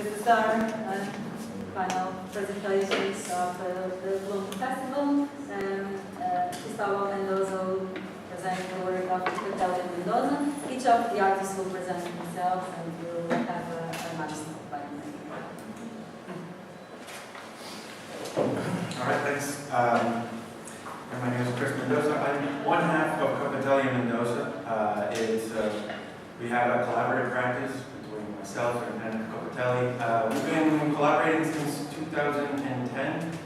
is the star final presentations of the Plunc Festival. Cristobal Mendoza presents the work of Cuppetelli and Mendoza. Each of the artists will present themselves and we'll have a magical final. All right, thanks. My name is Chris Mendoza. I'm one half of Cuppetelli and Mendoza. We have a collaborative practice between myself and Cuppetelli. We've been collaborating since 2010,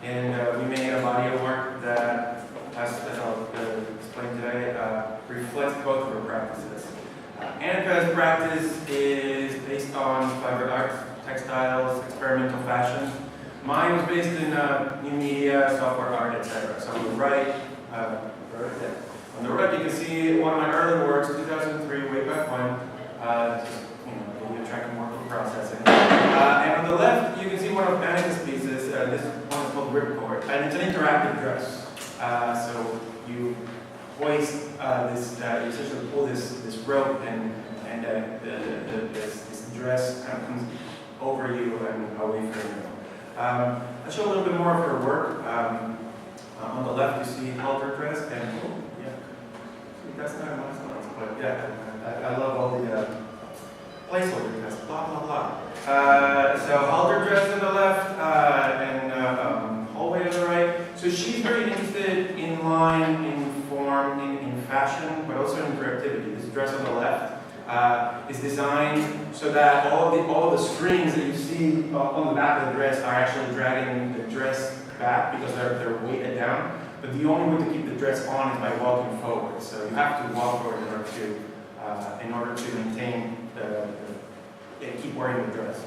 and we made a body of work that, as I'll explain today, reflects both of our practices. Anika's practice is based on fiber arts, textiles, experimental fashion. Mine was based in new media, software art, etc. So on the right, on the right you can see one of my early works, 2003, way back when, video tracking workflow processing. And on the left, you can see one of Anika's pieces. This one is called Ripcord, and it's an interactive dress. So you hoist this, you essentially pull this rope, and this dress kind of comes over you and away from you. I'll show a little bit more of her work. On the left, you see halter dress, and that's not my slides, but yeah, I love all the placeholder dress, blah blah blah. So halter dress on the left, and hallway on the right. So she's very interested in line, in form, in fashion, but also in interactivity. This dress on the left is designed so that all of the strings that you see on the back of the dress are actually dragging the dress back because they're weighted down. But the only way to keep the dress on is by walking forward. So you have to walk forward in order to maintain keep wearing the dress.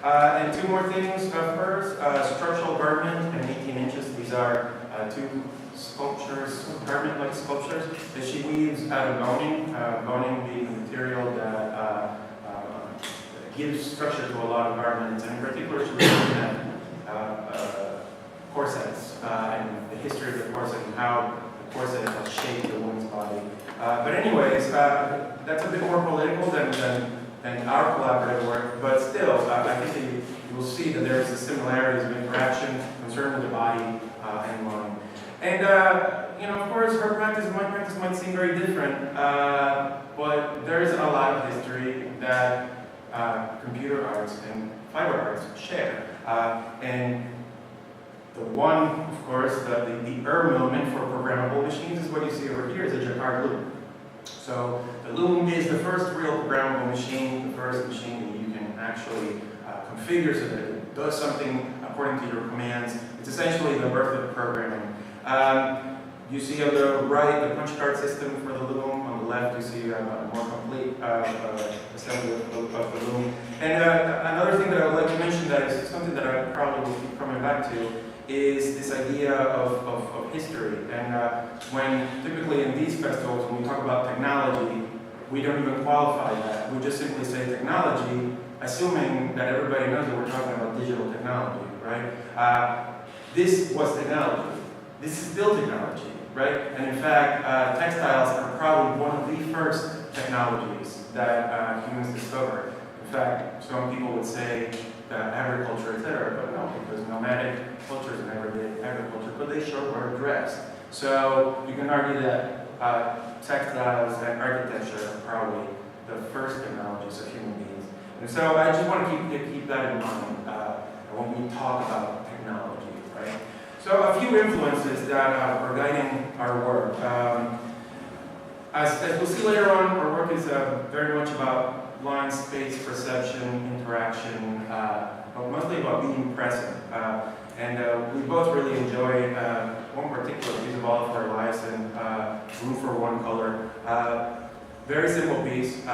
And two more things of hers: structural garment and 18 inches. These are two sculptures, garment-like sculptures that she weaves out of boning. Boning being the material that gives structure to a lot of garments, and in particular, she was looking at corsets and the history of the corset and how the corset has shaped the woman's body. But anyways, that's a bit more political than our collaborative work, but still, I think that you will see that there's a similarities of interaction concerned with the body and mind. And, of course, her practice and my practice might seem very different, but there isn't a lot of history that computer arts and fiber arts share. And the one, of course, the element for programmable machines is what you see over here, is a Jacquard loom. So the loom is the first real programmable machine, the first machine that you can actually configure so that it does something according to your commands. It's essentially the birth of programming. You see on the right the punch card system for the loom. On the left, you see a more complete assembly of the loom. And another thing that I would like to mention that is something that I probably will keep coming back to is this idea of history. And when typically in these festivals, when we talk about technology, we don't even qualify that. We just simply say technology, assuming that everybody knows that we're talking about digital technology, right? This was technology. This is still technology, right? And in fact, textiles are probably one of the first technologies that humans discovered. In fact, some people would say agriculture, etc., but no, because nomadic cultures never did agriculture, but they sure were dressed. So you can argue that textiles and architecture are probably the first technologies of human beings. And so I just want to keep that in mind when we talk about technology, right? So a few influences that are guiding our work. As we'll see later on, our work is very much about line, space, perception, interaction, but mostly about being present. And we both really enjoy one particular piece of All of Our Lives and Room for One Color. Very simple piece.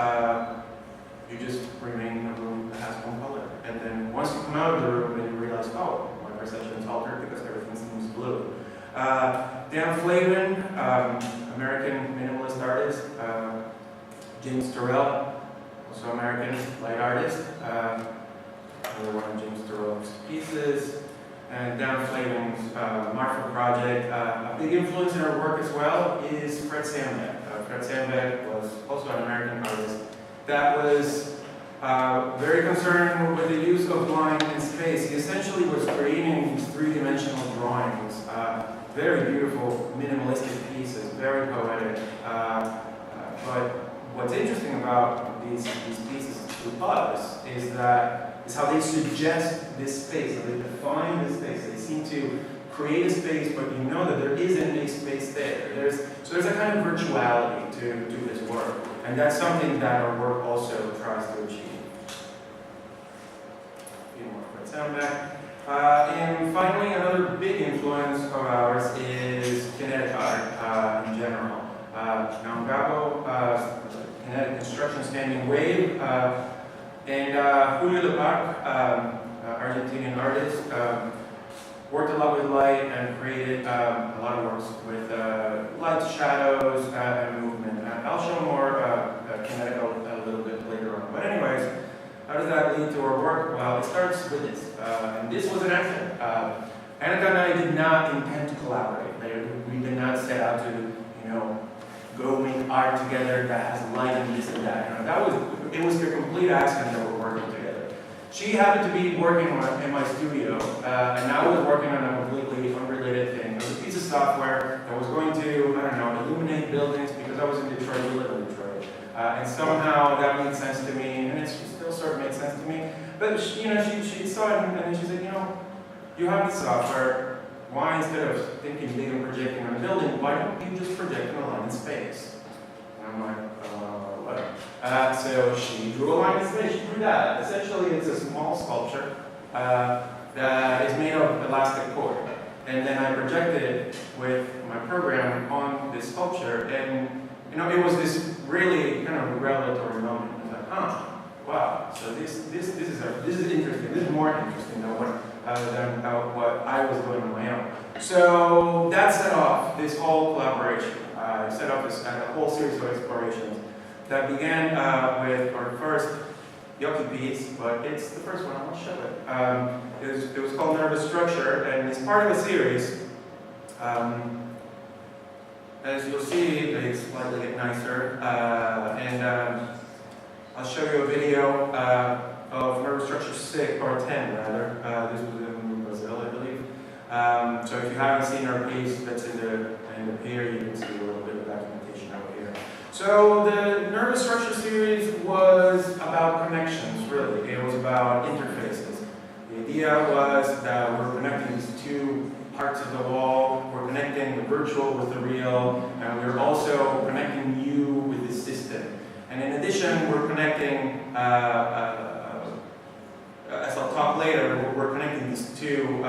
You just remain in a room that has one color. And then once you come out of the room, then you realize, oh, my perception is altered because everything seems blue. Dan Flavin, American minimalist artist. James Turrell, also American light artist. Another one of James Turrell's pieces. And Dan Flavin's Marfa project. A big influence in our work as well is Fred Sandbeck. Fred Sandbeck was also an American artist that was very concerned with the use of line and space. He essentially was creating these three-dimensional drawings, very beautiful, minimalistic pieces, very poetic. But what's interesting about these pieces to us is how they suggest this space, how they define this space. They seem to create a space, but you know that there isn't a space there. So there's a kind of virtuality to this work, and that's something that our work also tries to achieve. A few more quick sound back. And finally, another big influence of ours is kinetic art in general. Gabo, kinetic construction standing wave, and Julio Lepac, Argentinian artist, worked a lot with light and created a lot of works with light, shadows, and movement. I'll show more kinetic a little bit later on. But anyways, how does that lead to our work? Well, it starts with this. And this was an accident. Annika and I did not intend to collaborate. We did not set out to, go make art together that has light and this and that. It was a complete accident that we're working together. She happened to be working in my studio, and I was working on a completely unrelated thing. It was a piece of software that was going to, illuminate buildings because I was in Detroit, we live in Detroit. And somehow that made sense to me, and it still sort of makes sense to me. But she saw it, and then she said, you have this software. Why, instead of thinking big and projecting on a building, why don't you just project on a line in space? And I'm like, what? So she drew a line in space. She drew that. Essentially, it's a small sculpture that is made of elastic cord. And then I projected it with my program on this sculpture, and it was this really kind of revelatory moment. I was like, wow. So this is interesting. This is more interesting than what I was doing on my own. So that set off this whole collaboration. Set off a whole series of explorations that began with our first Yoki piece, but it's the first one. I'll show it. It was called Nervous Structure, and it's part of a series. As you'll see, they slightly get nicer, and I'll show you a video of Nervous Structure 6, or 10 rather. This was in Brazil, I believe. So if you haven't seen our piece that's in the pier, you can see a little bit of documentation over here. So the Nervous Structure series was about connections, really. It was about interfaces. The idea was that we're connecting these two parts of the wall. We're connecting the virtual with the real, and we're also connecting you with the system. And in addition, we're connecting, as I'll talk later, we're connecting these two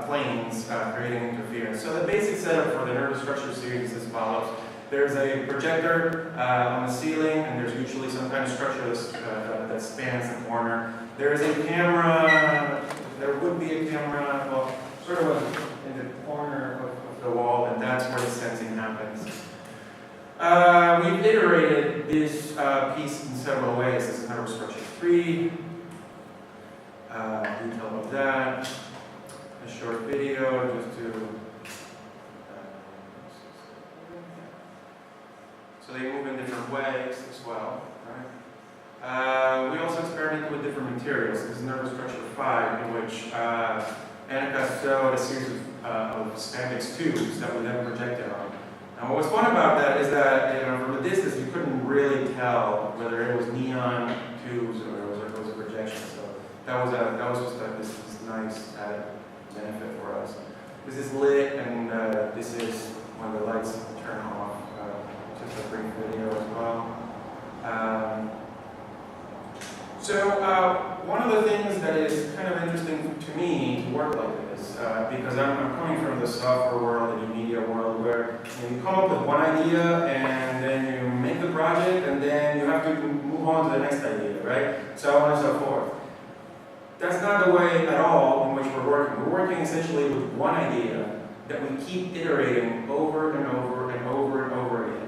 planes, creating interference. So the basic setup for the Nervous Structure series is as follows. There's a projector on the ceiling, and there's usually some kind of structure that spans the corner. There's a camera, there would be a camera, well, sort of in the corner of the wall, and that's where the sensing happens. We've iterated this piece in several ways. This is Nervous Structure 3. Detail of that. A short video just to. So they move in different ways as well. Right? We also experimented with different materials. This is Nervous Structure 5, in which Annika sewed a series of spandex tubes that we then projected on. Now, what was fun about that is that from a distance you couldn't really tell whether it was neon tubes or it was a projection. So that was just this nice added benefit for us. This is lit, and this is when the lights turn off. Just a brief video as well. One of the things that is kind of interesting to me to work like this, because I'm coming from the software world and the media world, where you come up with one idea and then you make the project and then you have to move on to the next idea, right? So on and so forth. That's not the way at all in which we're working. We're working essentially with one idea that we keep iterating over and over and over and over again.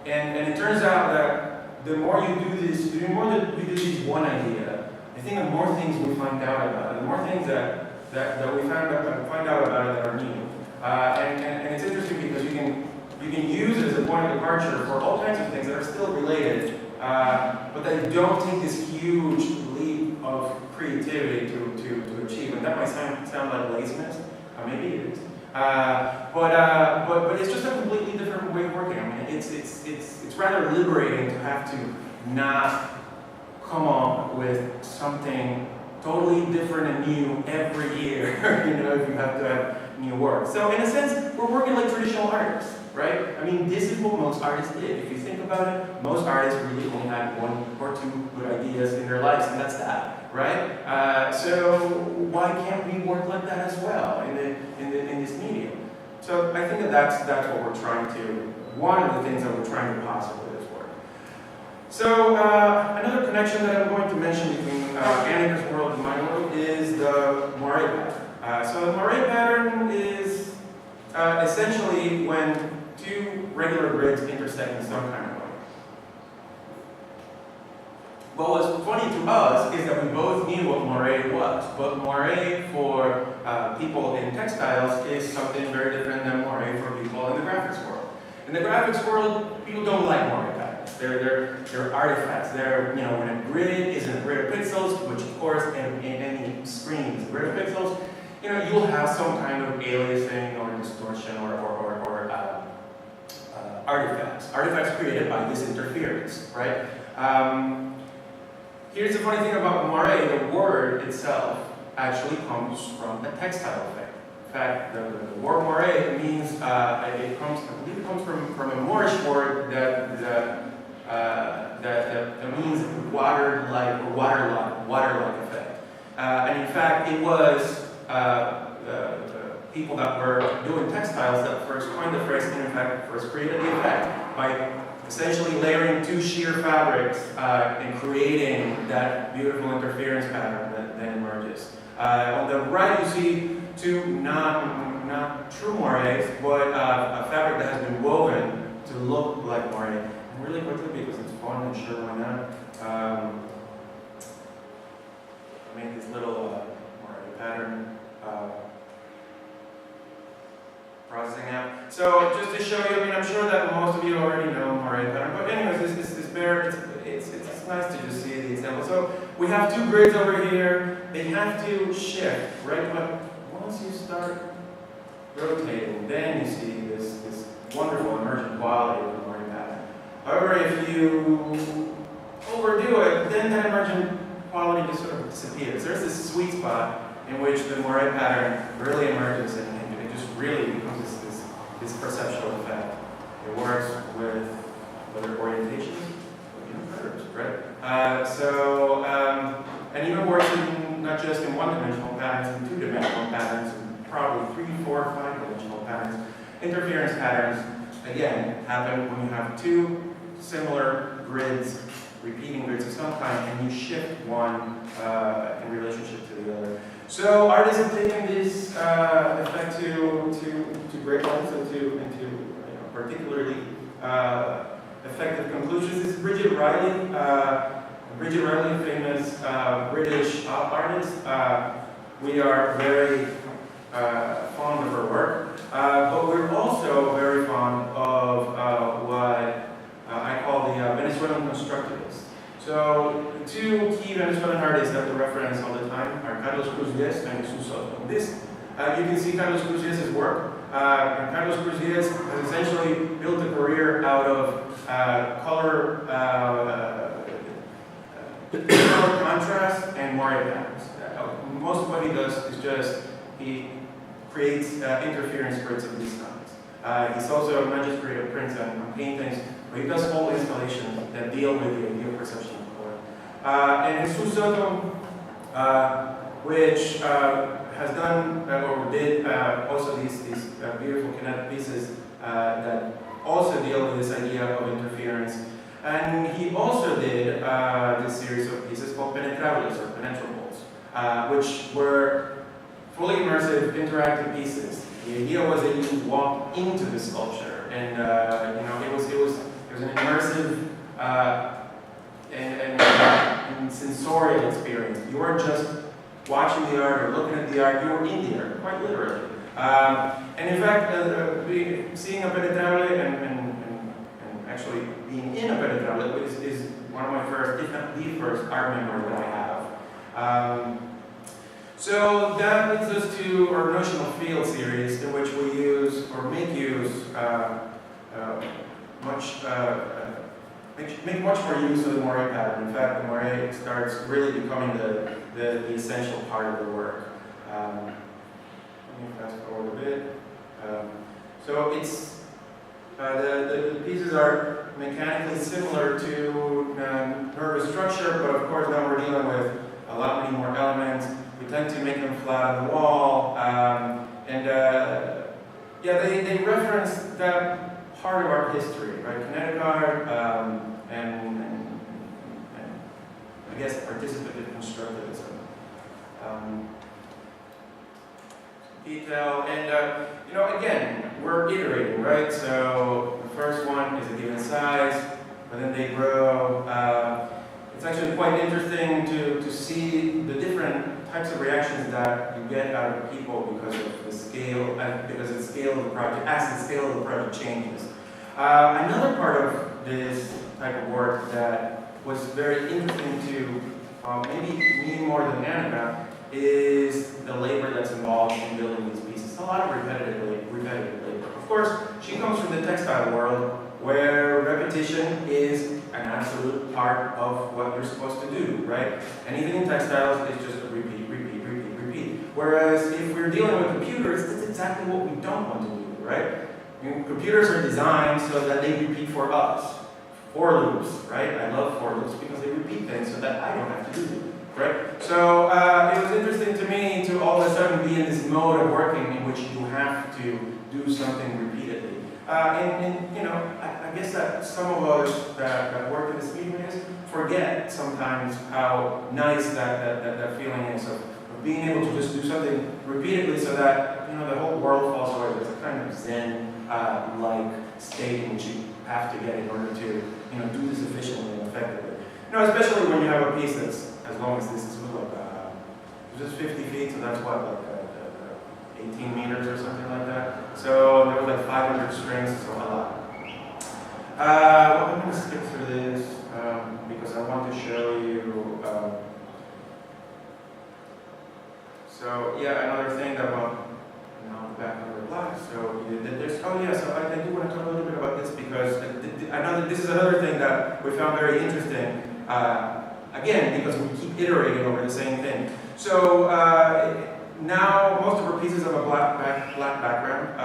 And it turns out that the more you do this, the more that we do this one idea, I think the more things we find out about it, the more things that we find out about it that are new. And it's interesting because you can use it as a point of departure for all kinds of things that are still related, but they don't take this huge leap of creativity to achieve. And that might sound like laziness, maybe it is. But it's just a completely different way of working. I mean, it's rather liberating to have to not come up with something totally different and new every year, if you have to have new work. So in a sense, we're working like traditional artists, right? I mean, this is what most artists did. If you think about it, most artists really only had one or two good ideas in their lives, and that's that, right? So why can't we work like that as well in this medium? So I think that's what we're trying to, one of the things that we're trying to possibly with this work. So another connection that I'm going to mention between Annika's world and my world is the moire pattern. So the moire pattern is essentially when two regular grids intersect in some kind of way. What was funny to us is that we both knew what moire was, but moire for people in textiles is something very different than moire for people in the graphics world. In the graphics world, people don't like moire patterns. They're artifacts. They're, when a grid is in a grid of pixels, which of course in any screen is a grid of pixels, you'll have some kind of aliasing or distortion or artifacts created by this interference, right? Here's the funny thing about moire. The word itself actually comes from a textile effect. In fact, the word moire means, I believe it comes from a Moorish word that means water-like or water-like effect. And in fact, it was people that were doing textiles that first coined the phrase, and in fact first created the effect by essentially layering two sheer fabrics and creating that beautiful interference pattern that then emerges. On the right, you see two not true moires, but a fabric that has been woven to look like moire. And really quickly, because it's fun and sure why not, I make this little moire pattern processing app. So just to show you, I mean, I'm sure that most of you already know moire pattern, but anyways, this bear, it's nice to just see the example. So we have two grids over here. They have to shift, right? But once you start rotating, then you see this wonderful emergent quality of the moire pattern. However, if you overdo it, then that emergent quality just sort of disappears. There's this sweet spot in which the moire pattern really emerges and it just really becomes this perceptual effect. It works with other orientations, curves, right? And even works not just in one-dimensional patterns, in two-dimensional patterns, and probably 3, 4, 5-dimensional patterns. Interference patterns, again, happen when you have two similar grids, repeating grids of some kind, and you shift one in relationship to the other. So artists have taken this effect to great lengths and to particularly effective conclusions. This is Bridget Riley, famous British artist. We are very fond of her work, but we're also very fond of what I call the Venezuelan constructivists. So the two key Venezuelan artists that we reference all the time are Carlos Cruz Diez and Jesus Soto. This, you can see Carlos Cruz Diez's work. And Carlos Cruz Diez has essentially built a career out of color contrast and moire patterns. Most of what he does is just he creates interference grids of these kinds. He's also not just created prints and paintings, but he does whole installations that deal with the idea of perception of color. And Jesus Soto, which has done or did also these beautiful kinetic pieces that also deal with this idea of interference. And he also did this series of pieces called penetrables or penetrables, which were fully immersive, interactive pieces. The idea was that you could walk into the sculpture, and it was an immersive and sensorial experience. You weren't just watching the art or looking at the art; you were in the art, quite literally. And in fact, seeing a penetrable and actually being in a penetrable is one of my first, if not the first, art memory that I have. So that leads us to our notional field series, in which we use, or make use, make much more use of the moire pattern. In fact, the moire starts really becoming the essential part of the work. Let me fast forward a bit. So it's the pieces are mechanically similar to nervous structure, but of course now we're dealing with a lot many more elements. We tend to make them flat on the wall, yeah, they reference that part of art history, right? Kinetic art, and I guess participative constructivism. Detail, and you know, again, we're iterating, right? So the first one is a given size, but then they grow. It's actually quite interesting to see the different types of reactions that you get out of people because of the scale, because the scale of the project, as the scale of the project changes. Another part of this type of work that was very interesting to maybe me more than Annika is the labor that's involved in building these pieces. A lot of repetitive labor. Of course, she comes from the textile world where repetition is an absolute part of what you're supposed to do, right? Anything in textiles is just a repeat. Whereas if we're dealing with computers, that's exactly what we don't want to do, right? I mean, computers are designed so that they repeat for us. For loops, right? I love for loops because they repeat things so that I don't have to do them, right? So it was interesting to me to all of a sudden be in this mode of working in which you have to do something repeatedly. And you know, I guess that some of us that work in this medium forget sometimes how nice that feeling is of being able to just do something repeatedly so that, you know, the whole world falls away. There's a kind of Zen-like state in which you have to get in order to, you know, do this efficiently and effectively. You know, especially when you have a piece that's as long as this is like just 50 feet, so that's what, like 18 meters or something like that. So there was like 500 strings, so a lot. Well, I'm going to skip through this because I want to show you. So yeah, another thing that back under black. So there's so I do want to talk a little bit about this because this is another thing that we found very interesting. Again, because we keep iterating over the same thing. So now most of our pieces have a black background.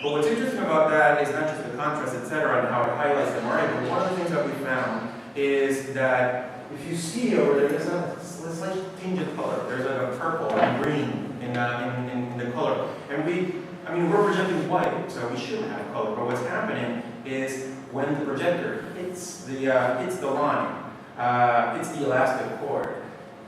But what's interesting about that is not just the contrast, etc., and how it highlights the moire. But one of the things that we found is that if you see over there, there's a slight tinge of color. There's like a purple and green in the color. And we're projecting white, so we shouldn't have color. But what's happening is when the projector hits the line, hits the elastic cord,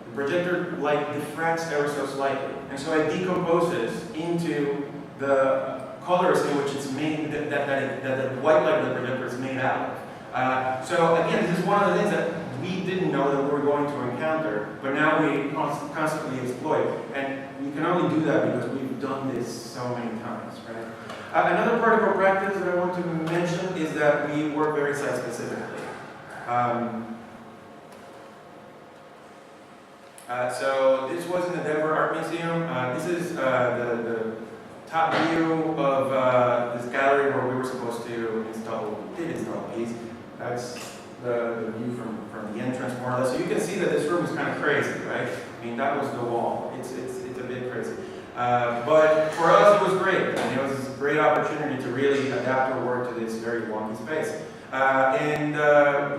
the projector light diffracts ever so slightly, and so it decomposes into the colors in which it's made, that the white light of the projector is made out of. So again, this is one of the things that we didn't know that we were going to encounter, but now we constantly exploit. And we can only do that because we've done this so many times, right? Another part of our practice that I want to mention is that we work very site-specifically. So this was in the Denver Art Museum. This is the top view of this gallery where we were supposed to install a piece. That's the view from the entrance, more or less. So you can see that this room is kind of crazy, right? I mean, that was the wall. It's a bit crazy. But for us, it was great. I mean, it was a great opportunity to really adapt our work to this very wonky space. And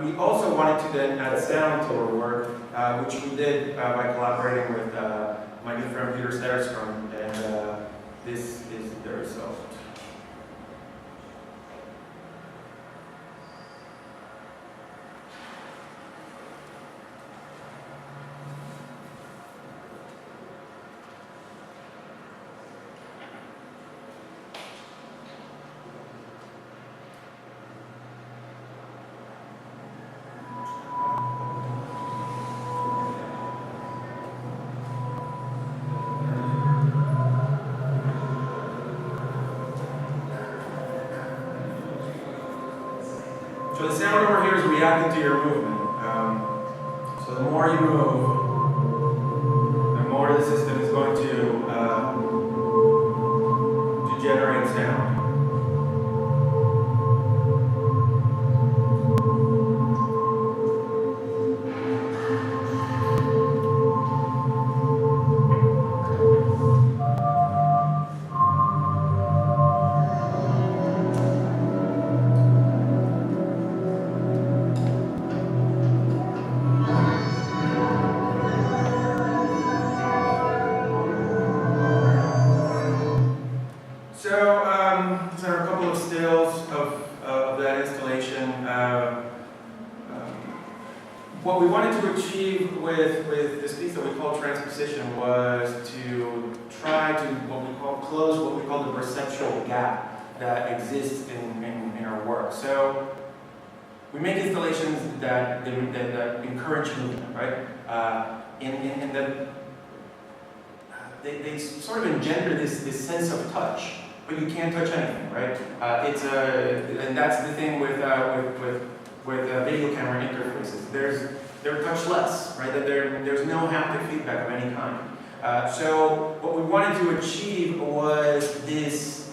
we also wanted to then add sound to our work, which we did by collaborating with my good friend Peter Sterstrom, and this is the result. So the sound over here is reacting to your movement. more you move, the more the system is going to generate sound. These are a couple of stills of that installation. What we wanted to achieve with this piece that we call transposition was to try to close what we call the perceptual gap that exists in our work. So we make installations that encourage movement, right? In that they sort of engender this sense of touch. But you can't touch anything, right? And that's the thing with video camera interfaces. They're touchless, right? That there's no haptic feedback of any kind. So what we wanted to achieve was this: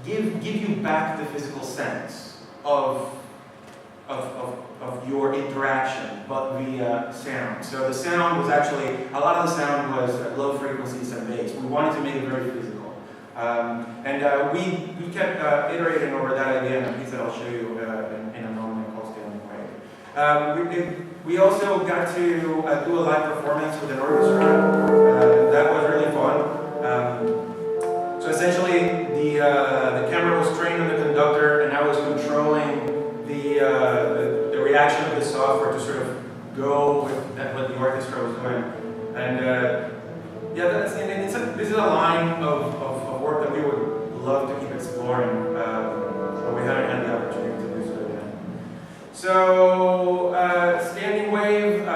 give you back the physical sense of your interaction, but via sound. So the sound was actually, a lot of the sound was at low frequencies and bass. We wanted to make it very physical. We kept iterating over that idea in a piece that I'll show you in a moment called Standing Wave. We also got to do a live performance with an orchestra. That was really fun. So essentially, the camera was trained on the conductor, and I was controlling the reaction of the software to sort of go with what the orchestra was doing. And this is a line of work that we would love to keep exploring, but we haven't had the opportunity to do so yet. So, Standing Wave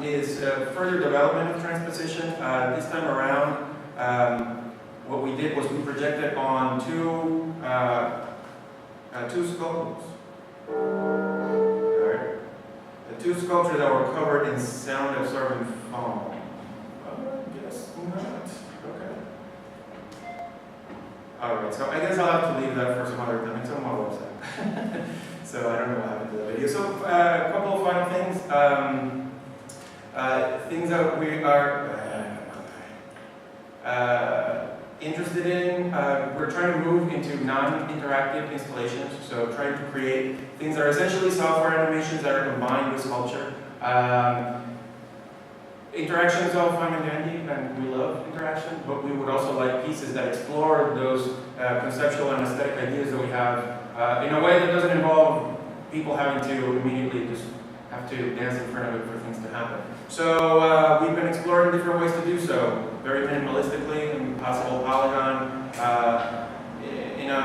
is further development of transposition. This time around, what we did was we projected on two sculptures. The two sculptures that were covered in sound-absorbing foam. Guess not. Okay. Alright, so I guess I'll have to leave that for some other time. It's on my website. So I don't know what happened to the video. So a couple of final things. Things that we are interested in. We're trying to move into non-interactive installations. So trying to create things that are essentially software animations that are combined with sculpture. Interaction is all fine and dandy, and we love interaction, but we would also like pieces that explore those conceptual and aesthetic ideas that we have in a way that doesn't involve people having to immediately just have to dance in front of it for things to happen. So we've been exploring different ways to do so, very minimalistically, in possible polygon, in a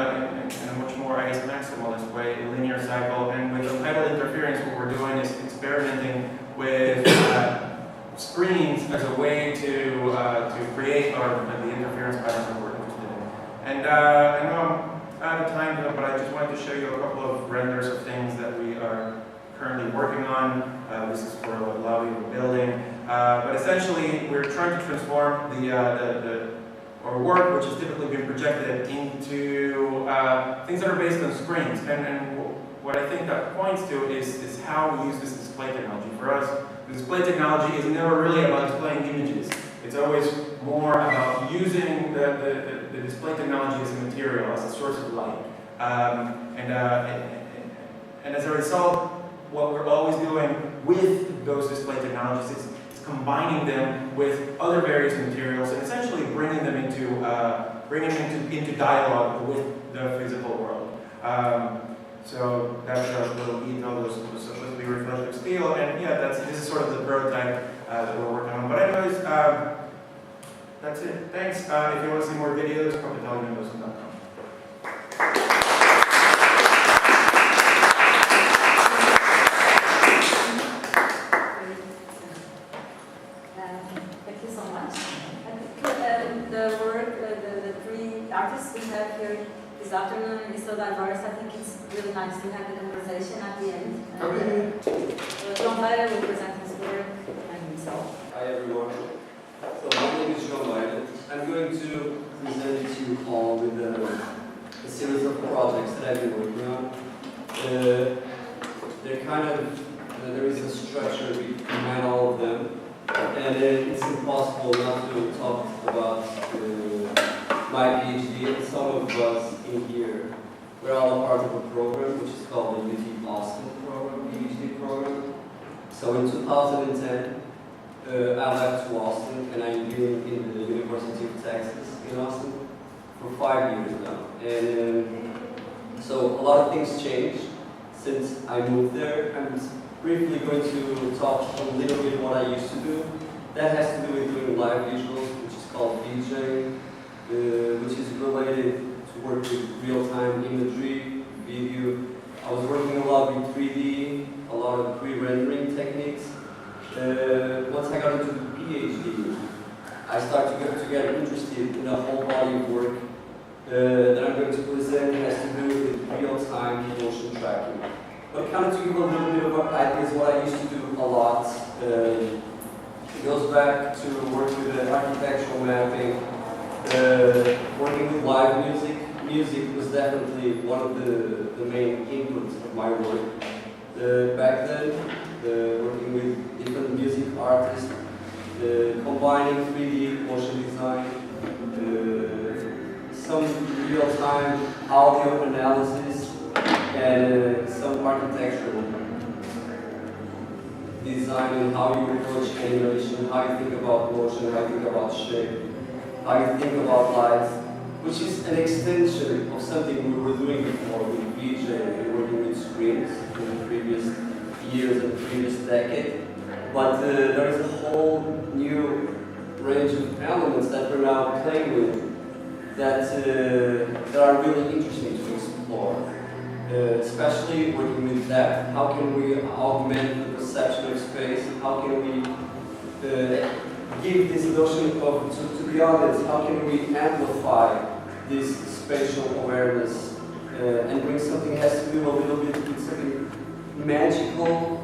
much more, I guess, maximalist way, a linear cycle, and with untitled interference, what we're doing is experimenting with screens as a way to create the interference patterns that we're interested in. And I know I'm out of time, but I just wanted to show you a couple of renders of things that we are currently working on. This is for a lobby of a building. But essentially, we're trying to transform our work, which has typically been projected, into things that are based on screens. And what I think that points to is how we use this display technology. For us, the display technology is never really about displaying images. It's always more about using the display technology as a material, as a source of light. And as a result, what we're always doing with those display technologies is combining them with other various materials and essentially bringing them into dialogue with the physical world. So that's a little detail. Those supposed to be reflective steel, and yeah, this is sort of the prototype that we're working on. But anyways, that's it. Thanks. If you want to see more videos, Cuppetelli Mendoza.com. Thank you so much. I think the work, the three artists we have here this afternoon is so diverse. I think it's really nice to have the conversation at the end. Okay. João Beira will present his work. everyone. So my name is João Beira. I'm going to present to you all with a series of projects that I've been working on. They're kind of, there is a structure behind all of them, and it's impossible not to talk about my PhD. And some of us in here, we're all a part of a program which is called the UT Austin program, PhD program. So in 2010, I left to Austin, and I'm living in the University of Texas in Austin for 5 years now. And so a lot of things changed since I moved there. I'm briefly going to talk a little bit what I used to do. That has to do with doing live visuals, which is called DJing, which is related to work with real-time imagery, video. I was working a lot with 3D, a lot of pre-rendering techniques. Once I got into the PhD, I started to get interested in a whole body of work that I'm going to present has to do with real-time motion tracking. But kind of to give a little bit of ideas what I used to do a lot. It goes back to work with architectural mapping, working with live music. Music was definitely one of the main inputs of my work. Back then, working with different music artists, combining 3D motion design, some real-time audio analysis, and some architectural design and how you approach animation, how you think about motion, how you think about shape, how you think about lights, which is an extension of something we were doing before with VJ and working with screens in the previous years and previous decade. But there is a whole new range of elements that we're now playing with that are really interesting to explore. Especially working with that. How can we augment the perception of space? How can we give this notion of, to the audience, how can we amplify this spatial awareness and bring something that has to do a little bit with something magical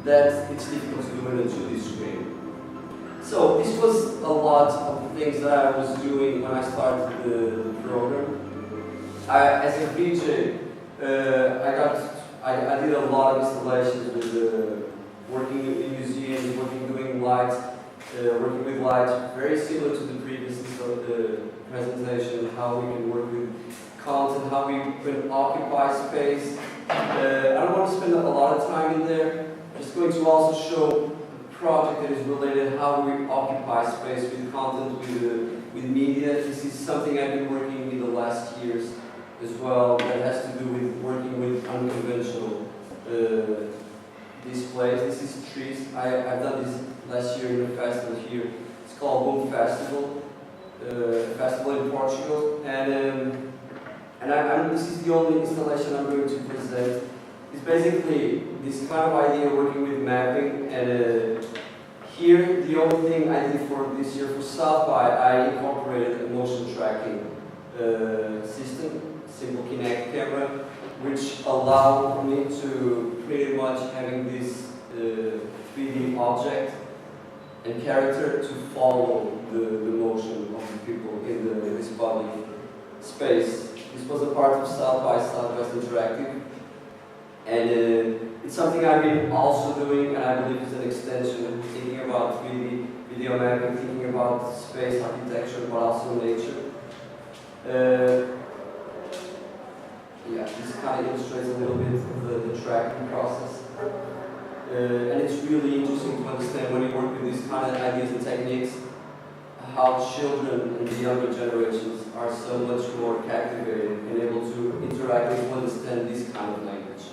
that it's difficult to do on a 2D screen. So this was a lot of the things that I was doing when I started the program. As a VJ, I did a lot of installations with working in museums, doing lights, working with lights, very similar to the previous presentation, how we can work with content, how we can occupy space. I don't want to spend a lot of time in there. I'm just going to also show a project that is related how we occupy space with content, with media. This is something I've been working in the last years as well, that has to do with working with unconventional displays. This is trees. I've done this last year in a festival here. It's called Boom Festival, festival in Portugal, and this is the only installation I'm going to present. It's basically this kind of idea working with mapping, and here the only thing I did for this year for South by, I incorporated a motion tracking system, simple Kinect camera, which allowed me to pretty much having this 3D object and character to follow the motion of the people in this body space. This was a part of South by Southwest Interactive, and it's something I've been also doing, and I believe it's an extension, thinking about 3D video mapping, thinking about space architecture, but also nature. Yeah, this kind of illustrates a little bit of the tracking process. And it's really interesting to understand when you work with these kind of ideas and techniques, how children and the younger generations are so much more captivated and able to interact and to understand this kind of language.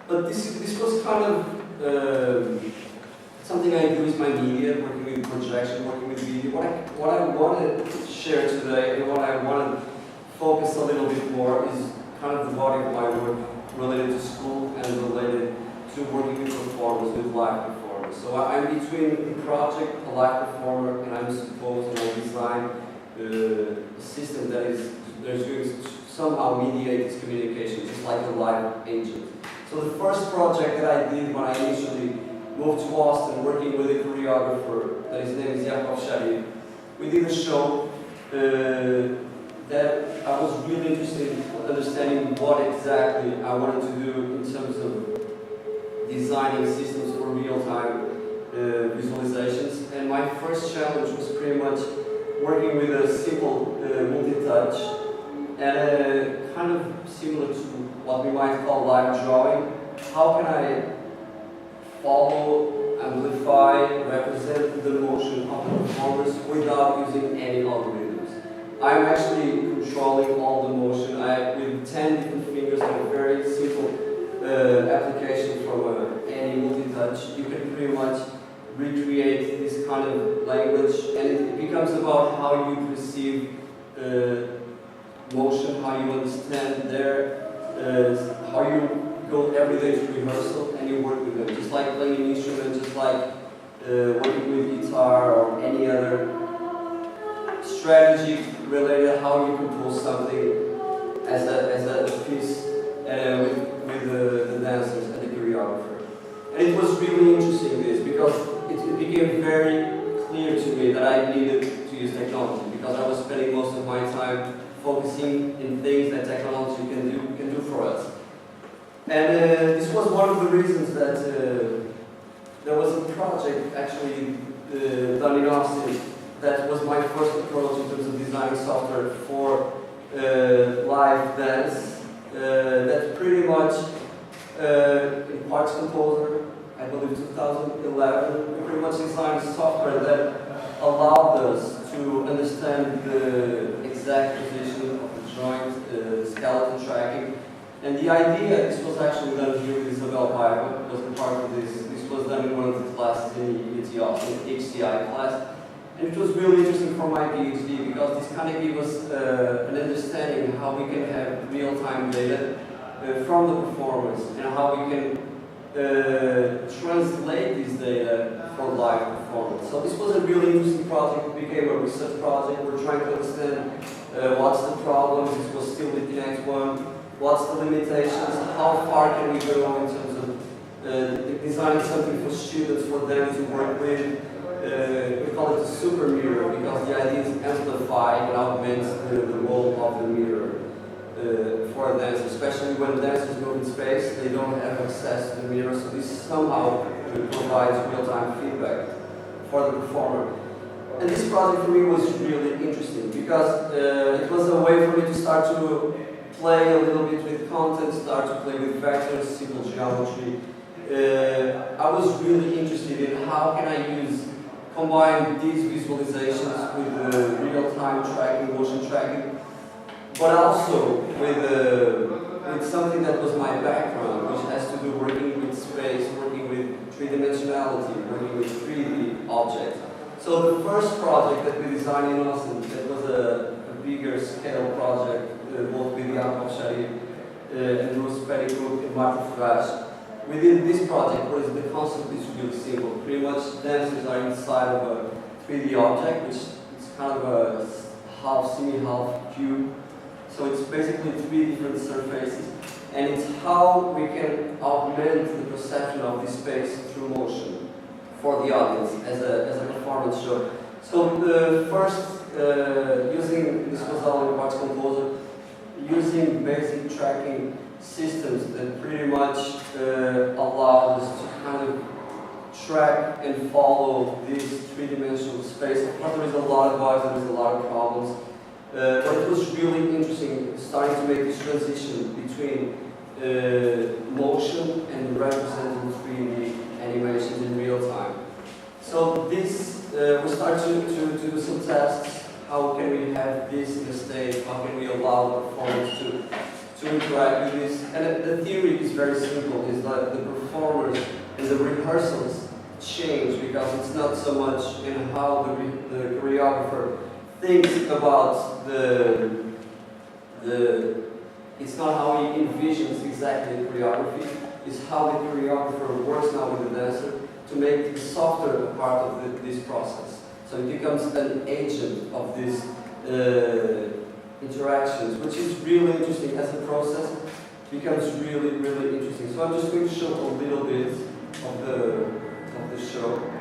But this was kind of something I do with my media, working with projection, working with video. What I wanted to share today and what I want to focus a little bit more is kind of the body of my work related to school and related to working with performers, with live performers. So I'm between a project, a live performer, and I'm supposed to design a system that is going to somehow mediate this communication, just like a live agent. So the first project that I did when I initially moved to Austin, working with a choreographer, that his name is Cuppetelli. We did a show that I was really interested in understanding what exactly I wanted to do in terms of designing systems for real-time visualizations. And my first challenge was pretty much working with a simple multi-touch and kind of similar to what we might call live drawing. How can I follow, amplify, represent the motion of the performers without using any algorithms? I'm actually controlling all the motion. With 10 different fingers and a very simple application from any multi-touch, you can pretty much recreate this kind of language, and it becomes about how you perceive motion, how you understand how you go every day to rehearsal and you work with them. Just like playing an instrument, just like working with guitar or any other strategy related how you compose something as a piece with the dancers and the choreographer. And it was really interesting this because it became very clear to me that I needed to use technology because I was spending most of my time focusing in things that technology can do for us. And this was one of the reasons that there was a project actually done in Austin that was my first approach in terms of designing software for live dance that pretty much in Parts Composer, I believe 2011, we pretty much designed software that allowed us to understand the exact position of the joint, skeleton tracking. And the idea, this was actually done here with Isabel Paiva, was a part of this. This was done in one of the classes in UT Austin, HCI class. And it was really interesting for my PhD because this kind of gave us an understanding of how we can have real-time data from the performers and how we can translate this data for live performance. So this was a really interesting project. It became a research project. We're trying to understand what's the problem. This was still with the next one. What's the limitations? How far can we go in terms of designing something for students, for them to work with? We call it a super mirror because the idea is amplify and augment the role of the mirror for a dancer, especially when dancers move in space, they don't have access to the mirror, so this somehow provides real-time feedback for the performer. And this project for me was really interesting because it was a way for me to start to play a little bit with content, start to play with vectors, simple geometry. I was really interested in how can I combine these visualizations with real-time tracking, motion tracking, but also with something that was my background, which has to do working with space, working with three-dimensionality, working with 3D objects. So the first project that we designed in Austin, that was a bigger scale project, both with Cuppetelli and Bruce Pettigrew and Martin Ferraz. Within this project, the concept is really simple. Pretty much dancers are inside of a 3D object, which is kind of a half semi-half cube. So it's basically 3 different surfaces. And it's how we can augment the perception of this space through motion for the audience as a performance show. So the first, this was all in Parts Composer, using basic tracking systems that pretty much allowed us to kind of track and follow this three-dimensional space. Of course, there is a lot of bugs, there is a lot of problems, but it was really interesting starting to make this transition between motion and representing 3D animations in real time. So this, we started to do some tests. How can we have this in the stage? How can we allow performers to interact with this? And the theory is very simple, is that the performers and the rehearsals change because it's not so much in how the choreographer thinks about it's not how he envisions exactly the choreography, it's how the choreographer works now with the dancer to make the softer part of this process. So it becomes an agent of these interactions, which is really interesting as a process. It becomes really, really interesting. So I'm just going to show a little bit of of the show.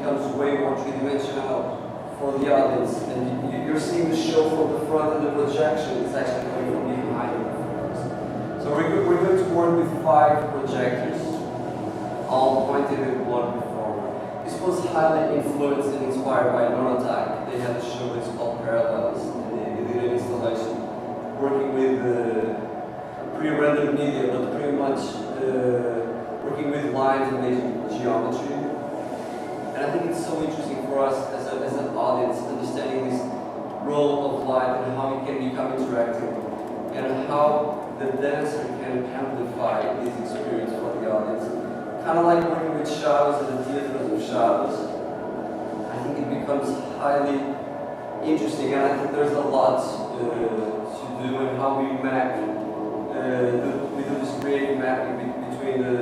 becomes way more three-dimensional for the audience, and you're seeing the show from the front, and the projection is actually coming from behind. So we're going to work with 5 projectors, all pointed at one performer. This was highly influenced and inspired by Neurotype. They had a show that's called Parallels, and they did an installation working with pre-rendered media, but pretty much working with lines and basic geometry. And I think it's so interesting for us as an audience, understanding this role of light and how it can become interactive, and how the dancer can amplify this experience for the audience. Kind of like working with shadows and the theaters of shadows. I think it becomes highly interesting, and I think there's a lot to do in how we map, we do this creative mapping between the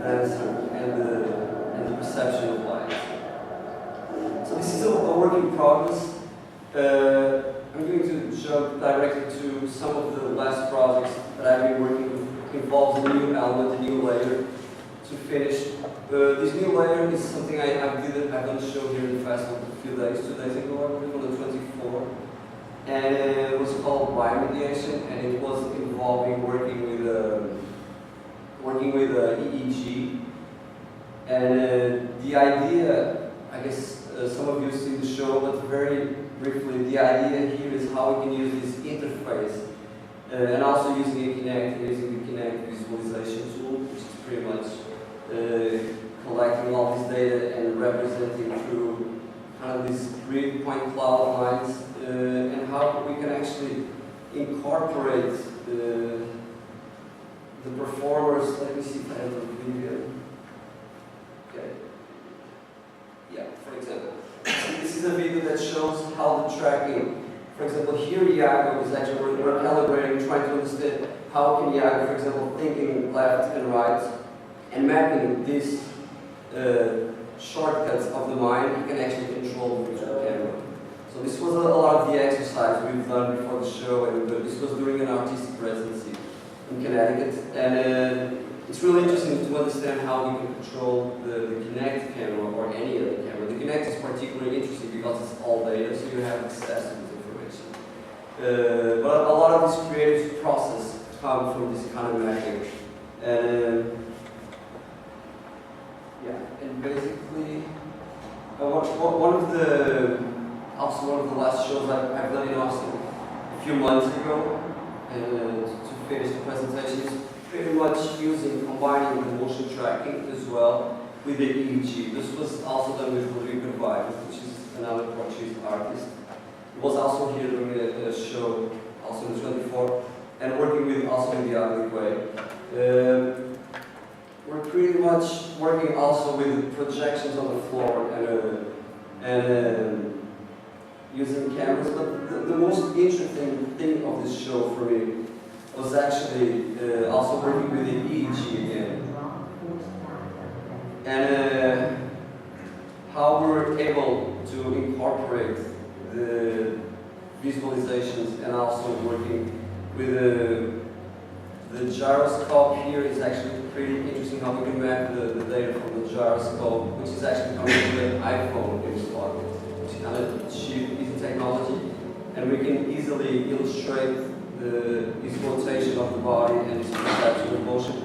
dancer and the perception of light. So this is a work in progress. I'm going to jump directly to some of the last projects that I've been working with. Involves a new element, a new layer to finish. This new layer is something I've done a show here in the festival a few days, 2 days ago, I believe, on the 24th. And it was called Biomediation, and it was involving working with EEG. And the idea, I guess some of you see the show, but very briefly, the idea here is how we can use this interface, and also using the Kinect visualization tool, which is pretty much collecting all this data and representing through kind of these grid point cloud lines, and how we can actually incorporate the performers. Let me see if I have a video. Okay. Yeah, for example. This is a video that shows how the tracking, for example, here Iago is actually, we're calibrating, trying to understand how can Iago, for example, thinking left and right, and mapping these shortcuts of the mind, he can actually control the visual camera. So this was a lot of the exercise we've done before the show, and this was during an artistic residency in Connecticut, and it's really interesting to understand how we can control the Kinect camera or any other camera. The Kinect is particularly interesting because it's all data, so you have access to this information. But a lot of this creative process comes from this kind of mapping. And yeah, and basically, one of the last shows I've done in Austin a few months ago, to finish the presentation, is pretty much combining the motion tracking as well with the EEG. This was also done with Rodrigo Vives, which is another Portuguese artist. He was also here doing a show, also in 24, and working with also in the ugly way. We're pretty much working also with projections on the floor and using cameras, but the most interesting thing of this show for me was actually also working with the EEG again. And how we were able to incorporate the visualizations and also working with the gyroscope here is actually pretty interesting how we can map the data from the gyroscope, which is actually coming from an iPhone in this pocket, which is kind of cheap, easy technology, and we can easily illustrate this rotation of the body and this perception of motion.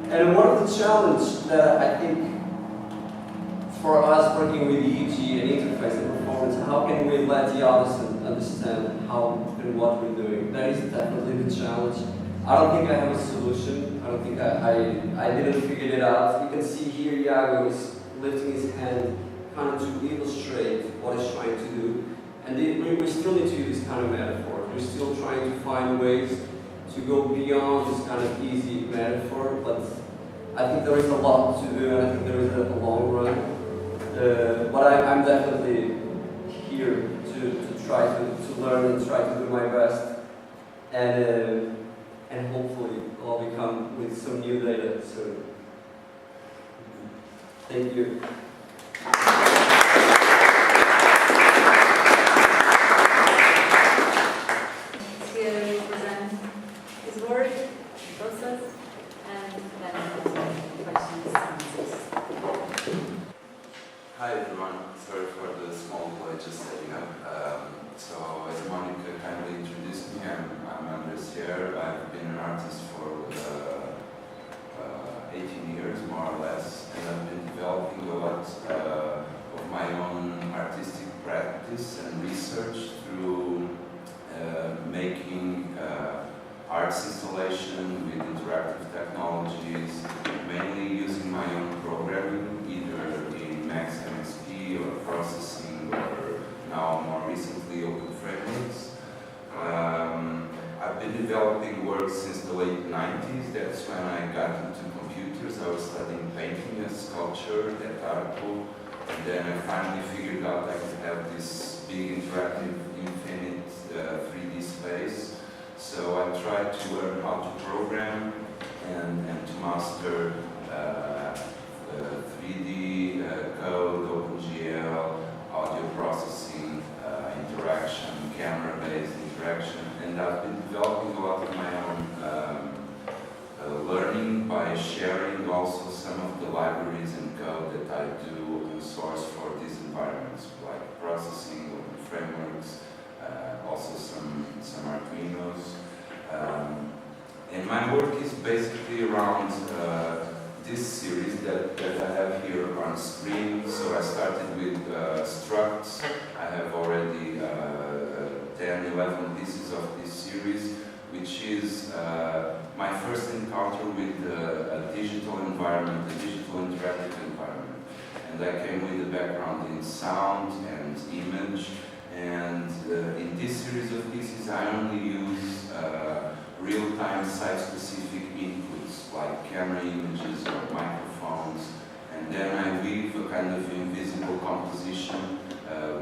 And one of the challenges that I think for us working with EEG and interface and performance, how can we let the audience understand how and what we're doing? That is definitely the challenge. I don't think I have a solution. I don't think I didn't figure it out. You can see here Iago is lifting his hand kind of to illustrate what he's trying to do. And we still need to use this kind of metaphor. We're still trying to find ways to go beyond this kind of easy metaphor, but I think there is a lot to do, and I think there is a long run. But I'm definitely here to try to learn and try to do my best, and hopefully I'll become with some new data soon. Thank you. To present his work, process, and then questions and answers. Hi everyone. So as Monica kindly introduced me, I'm André Sier. I've been an artist for 18 years, more or less, and I've been developing a lot of my own artistic practice and research through making arts installation with interactive technologies, mainly using my own programming, either in Max MXP or processing, or now more recently open frameworks. I've been developing work since the late 90s. That's when I got into computers. I was studying painting and sculpture at Arco, and then I finally figured out I could have this big interactive infinite 3D space. So I tried to learn how to program and to master 3D code, OpenGL, audio processing, interaction, camera-based interaction, and I've been developing a lot of my own learning by sharing also some of the libraries and code that I do open source for these environments, like processing, open frameworks, also some Arduinos. And my work is basically around this series that I have here on screen. So I started with structs. I have already 10, 11 pieces of this series, which is my first encounter with a digital environment, a digital interactive environment. And I came with a background in sound and image. And in this series of pieces, I only use real-time site-specific inputs, like camera images or microphones, and then I weave a kind of invisible composition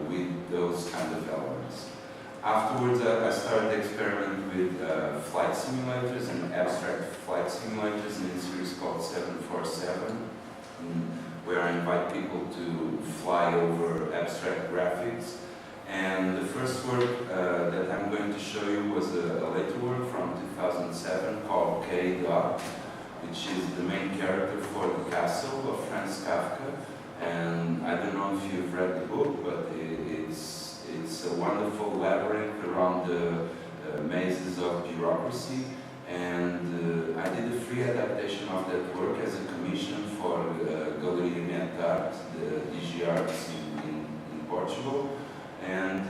with those kind of elements. Afterwards, I started experimenting with flight simulators and abstract flight simulators in a series called 747, where I invite people to fly over abstract graphics. And the first work that I'm going to show you was a later work from 2007 called K. Dot, which is the main character for The Castle of Franz Kafka. And I don't know if you've read the book, but it's a wonderful labyrinth around the mazes of bureaucracy. And I did a free adaptation of that work as a commission for Galeria Mendoza, the DG Arts in Portugal. And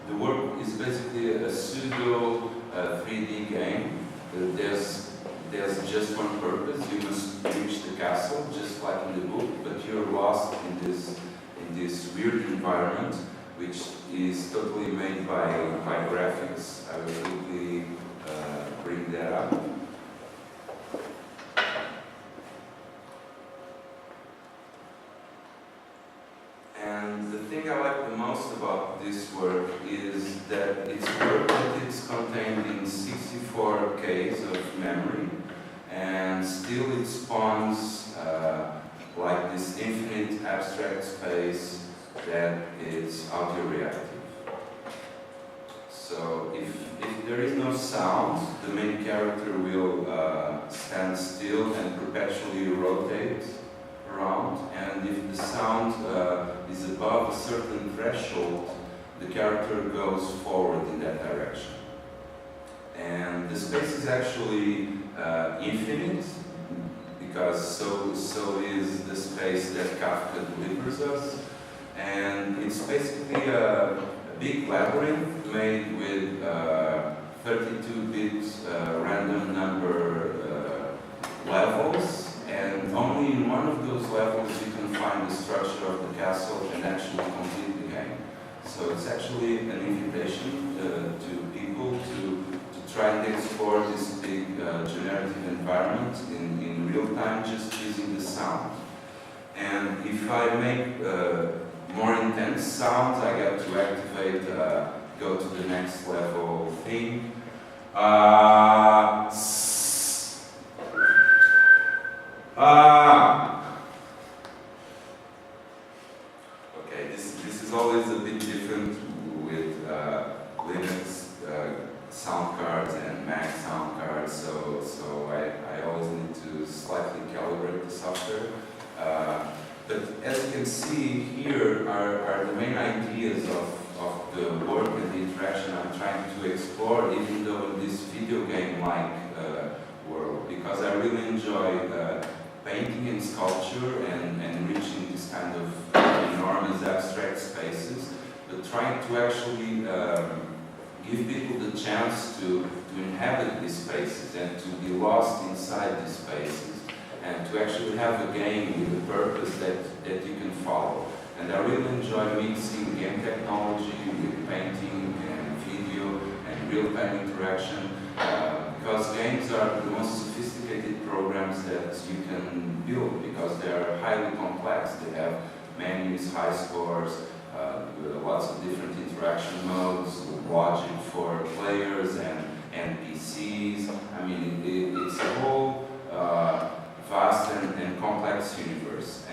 the work is basically a pseudo 3D game. There's just one purpose: you must reach the castle, just like in the book, but you're lost in this weird environment, which is totally made by graphics. I will quickly bring that up. And the thing I like the most about this work is that it's work that is contained in 64 Ks of memory, and still it spawns like this infinite abstract space that is audio-reactive. So if there is no sound, the main character will stand still and perpetually rotate around, and if the sound is above a certain threshold, the character goes forward in that direction. And the space is actually infinite, because so is the space that Kafka delivers us. And it's basically a big labyrinth made with 32-bit random number levels. And only in one of those levels you can find the structure of the castle and actually complete the game. So it's actually an invitation to people to try and explore this big generative environment in real time, just using the sound. And if I make more intense sounds, I get to activate, go to the next level thing. Okay, this is always a bit different with Linux sound cards and Mac sound cards, so I always need to slightly calibrate the software. But as you can see here are the main ideas of the work interaction I'm trying to explore, even though in this video game-like world, because I really enjoy painting and sculpture and reaching this kind of enormous abstract spaces, but trying to actually give people the chance to inhabit these spaces and to be lost inside these spaces and to actually have a game with a purpose that you can follow. And I really enjoy mixing game technology with painting and video and real-time interaction because games are the most sophisticated programs that you can build because they are highly complex. They have menus, high scores, lots of different interaction modes, logic for players and NPCs. I mean, it's a whole vast and complex universe.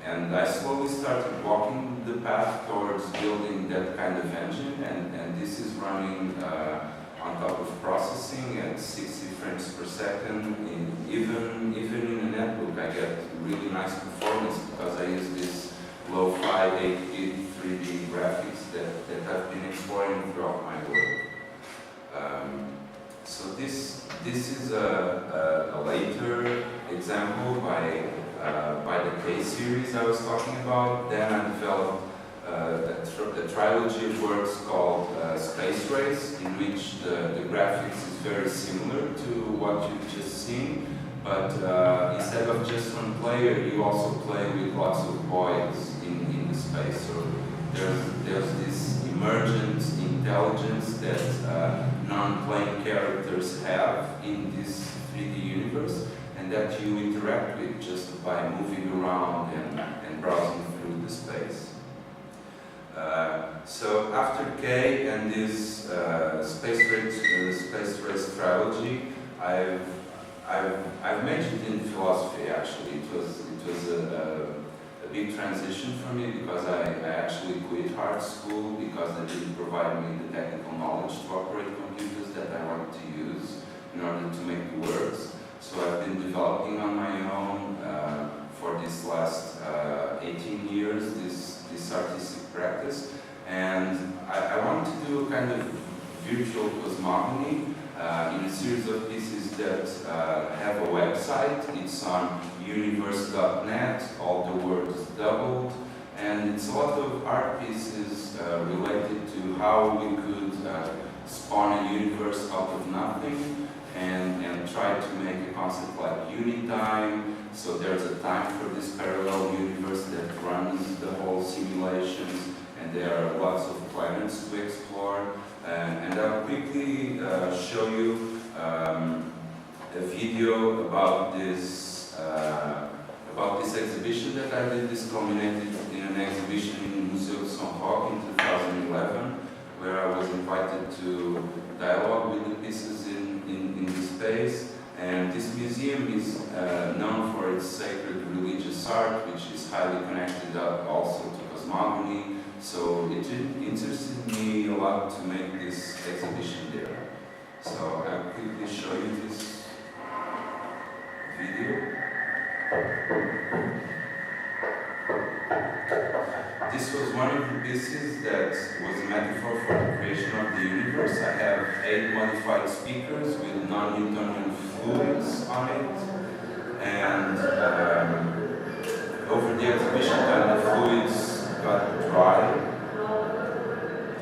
And I slowly started walking the path towards building that kind of engine, and this is running on top of processing at 60 frames per second. Even in a netbook, I get really nice performance because I use this lo-fi 8-bit 3D graphics that I've been exploring throughout my work. So this is a later example by the K series I was talking about. Then I developed a trilogy of works called Space Race, in which the graphics is very similar to what you've just seen, but instead of just one player, you also play with lots of voids in the space. So there's this emergent intelligence that non-playing characters have in this 3D universe, and that you interact with just by moving around and browsing through the space. So after K and this space race trilogy, I've majored in philosophy. Actually, it was a big transition for me because I actually quit art school because they didn't provide me the technical knowledge to operate computers that I wanted to use in order to make the works. So I've been developing on my own for this last 18 years this artistic practice, and I want to do a kind of virtual cosmogony in a series of pieces that have a website. It's on universe.net, all the words doubled, and it's a lot of art pieces related to how we could spawn a universe out of nothing and try to make a concept like unitime. So there's a time for this parallel universe that runs the whole simulations, and there are lots of planets to explore. And I'll quickly show you a video about this exhibition that I did. This culminated in an exhibition in Museu de São Roque in 2011, where I was invited to dialogue with the pieces in the space. And this museum is known for its sacred religious art, which is highly connected also to cosmogony. So it interested me a lot to make this exhibition there. So I'll quickly show you this video. This was one of the pieces that was a metaphor for the creation of the universe. I have 8 modified speakers with non-Newtonian fluids on it, and over the exhibition time the fluids got dry,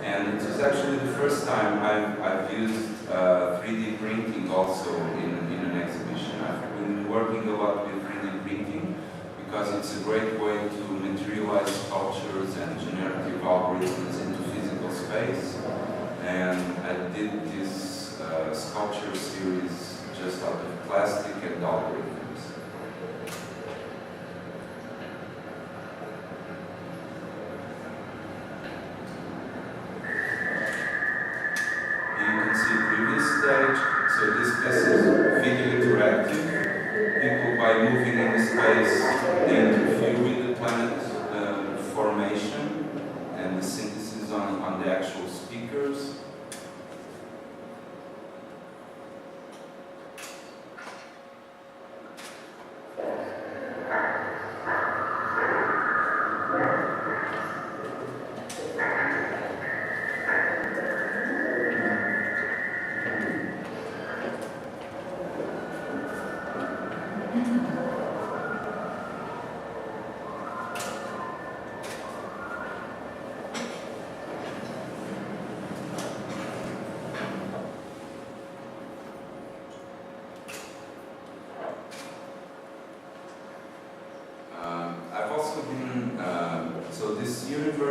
and it was actually the first time I've used 3D printing also in an exhibition. I've been working a lot with 3D printing because it's a great way to materialize sculptures and generative algorithms into physical space. And I did this sculpture series just out of plastic and algorithms. You can see previous stage. So this piece is video interactive. People, by moving in the space, they interfere with the planet formation and the synthesis on the actual speakers.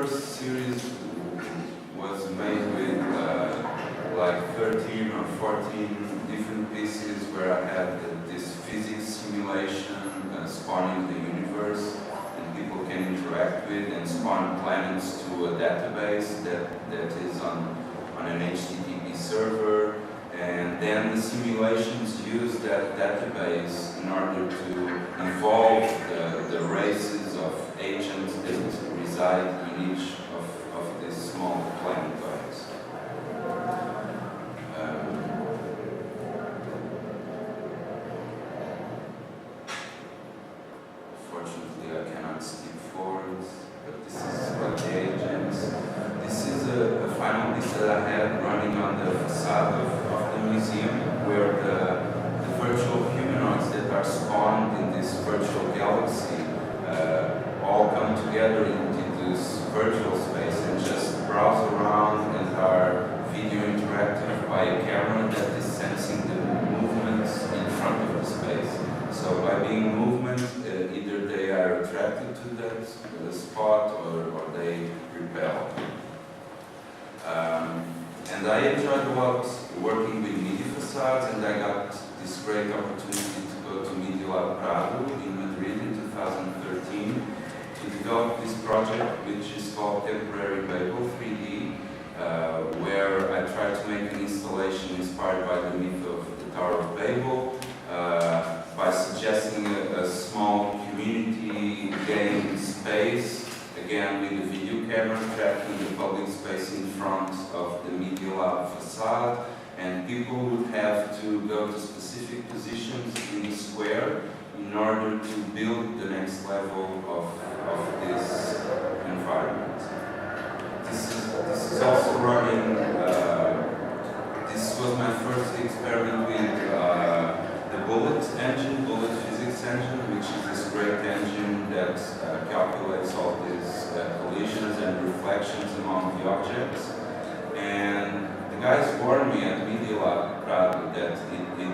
first series was made with like 13 or 14 different pieces where I had this physics simulation spawning the universe and people can interact with and spawn planets to a database that is on an HTTP server. And then the simulations use that database in order to evolve the races of agents that reside in each of these small planetoids. Fortunately, I cannot skip forwards, but this is what the agents. This is a final piece that I had running on the facade of the museum, where the virtual humanoids that are spawned in this virtual galaxy all come together into this virtual space and just browse around and are video interactive by a camera that is sensing the movements in front of the space. So by being movement, either they are attracted to that spot or they repel. And I enjoyed a lot working with media facades, and I got this great opportunity to go to Media Lab Prado in Madrid in 2013 to develop this project, which is called Temporary Babel 3D, where I tried to make an installation inspired by the myth of the Tower of Babel, by suggesting a small community game space, again with a video camera tracking the public space in front of the Media Lab facade, and people would have to go to specific positions in the square in order to build the next level of this environment. This is also running, this was my first experiment with the Bullet physics engine, which is this great engine that calculates all these collisions and reflections among the objects. And the guys warned me at Media Lab Prado that it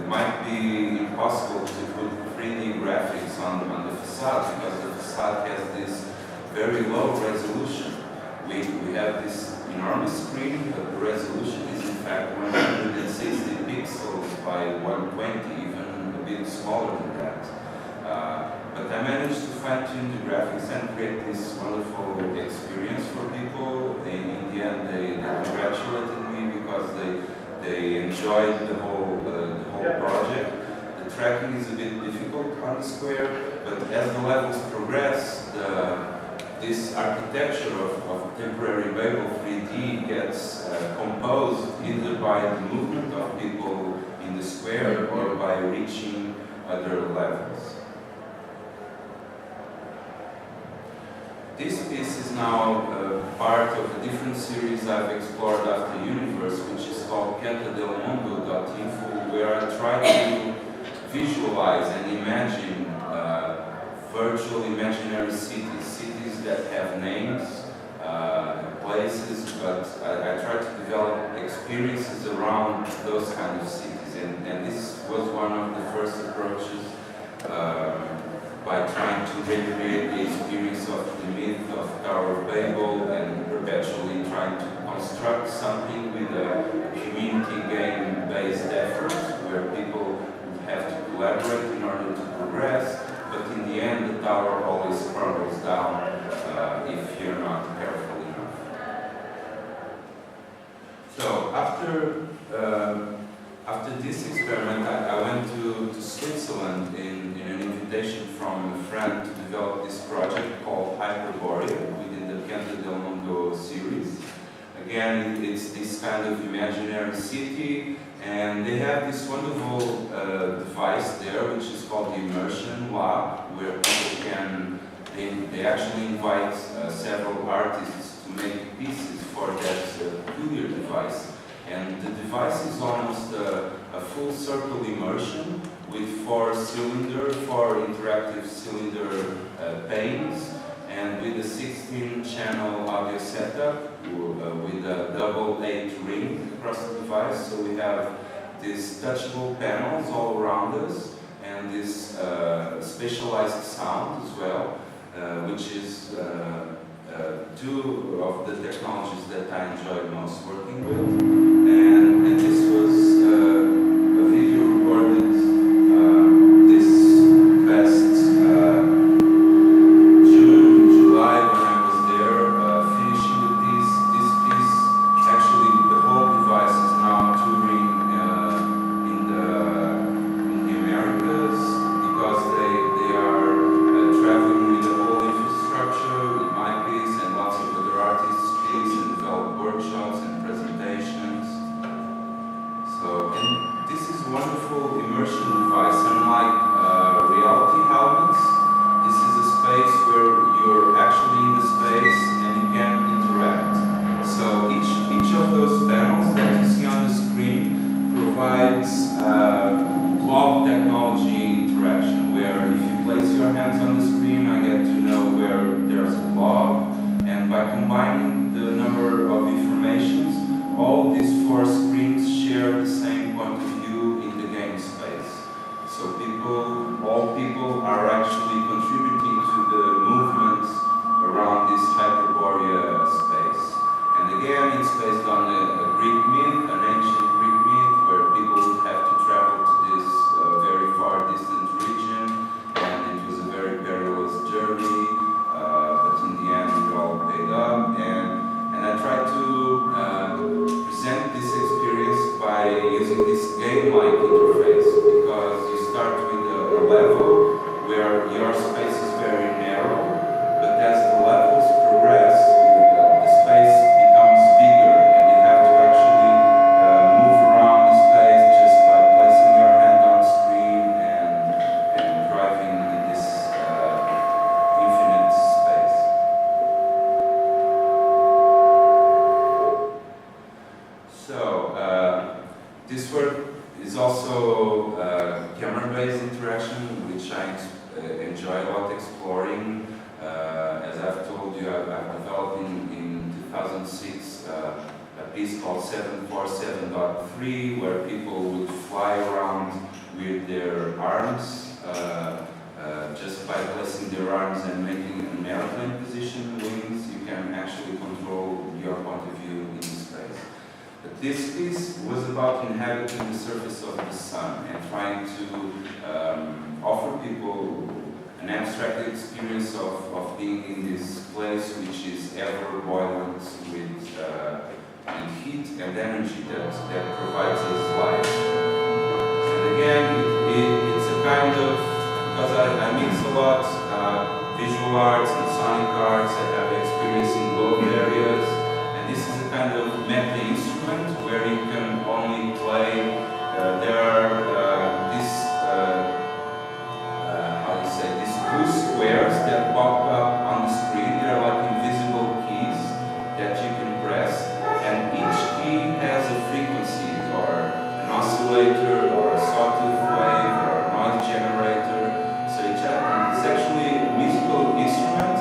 might be impossible to put 3D graphics on the facade because the facade has this very low resolution. We have this enormous screen, but the resolution is in fact 160 pixels by 120, even a bit smaller than that. But I managed to fine-tune the graphics and create this wonderful experience for people. In the end, they congratulated me because they enjoyed the whole project. The tracking is a bit difficult on the square, but as the levels progress, this architecture of temporary Babel 3D gets composed either by the movement of people in the square or by reaching other levels. This piece is now part of a different series I've explored after Universe, which is called cantadelmundo.info, where I try to visualize and imagine virtual imaginary cities that have names, places, but I try to develop experiences around those kind of cities. And this was one of the first approaches by trying to recreate the experience of the myth of Tower of Babel and perpetually trying to construct something with a community game-based effort where people have to collaborate in order to progress, but in the end the tower always crumbles down if you're not careful enough. So after this experiment, I went to Switzerland in an invitation from a friend to develop this project called Hyperborea within the Canto del Mundo series. Again, it's this kind of imaginary city, and they have this wonderful device there, which is called the Immersion Lab, where people can, they actually invite several artists to make pieces for that peculiar device. And the device is almost a full circle immersion with four interactive cylinder panes, and with a 16-channel audio setup with a double 8 ring across the device. So we have these touchable panels all around us and this spatialized sound as well. which is two of the technologies that I enjoy most working with. And this was a video recorded this past June, July when I was there, finishing the piece. This piece, actually the whole device is now touring in the Americas because they are traveling with the whole infrastructure, with my piece and lots of other artists' piece, and develop workshops and presentations. So, and this is a wonderful immersion device. Unlike reality helmets, this is a space where you're actually in the space and you can interact. So each of those panels that you see on the screen provides clock technology interaction, where if you place your hands on the screen, I get to know where there's a clock, and by combining the number of informations, all these four screens share the same point of view in the game space. So all people are actually contributing to the movements around this Hyperborea space. And again, it's based on a Greek myth, an ancient Greek myth, where people would have to travel to this very far distant region, and it was a very perilous journey, but in the end it all paid up. And I tried to present this experience by using this game-like interface, because you start with a level where your space is very narrow, but as the levels progress, the space becomes bigger, and you have to actually move around the space just by placing your hand on the screen and driving in this infinite space. So this work is also camera-based interaction, which I enjoy a lot exploring. As I've told you, I've developed in 2006 a piece called 747.3, where people would fly around with their arms, just by placing their arms and making an airplane position wings, you can actually control your point of view in space. But this piece was about inhabiting the surface of the sun and trying to offer people an abstract experience of being in this place which is ever buoyant with heat and energy that provides us life. And again, it's a kind of, because I mix a lot visual arts and sonic arts, I have experience in both areas, and this is a kind of meta instrument where you can only play. There are these blue squares that pop up on the screen. They're like invisible keys that you can press, and each key has a frequency, or an oscillator, or a sawtooth wave, or a noise generator. So it's actually a musical instrument,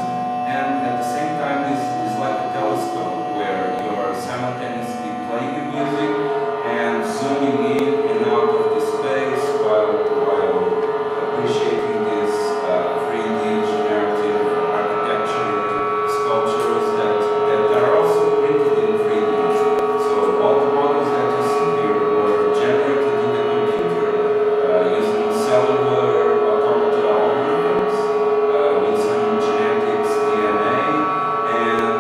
and at the same time this is like a telescope where you're simultaneously playing the music and zooming in and out of the space while appreciating this 3D generative architecture sculptures that are also printed in 3D. So all the models that you see here were generated in the computer using cellular automata algorithms with some genetics DNA, and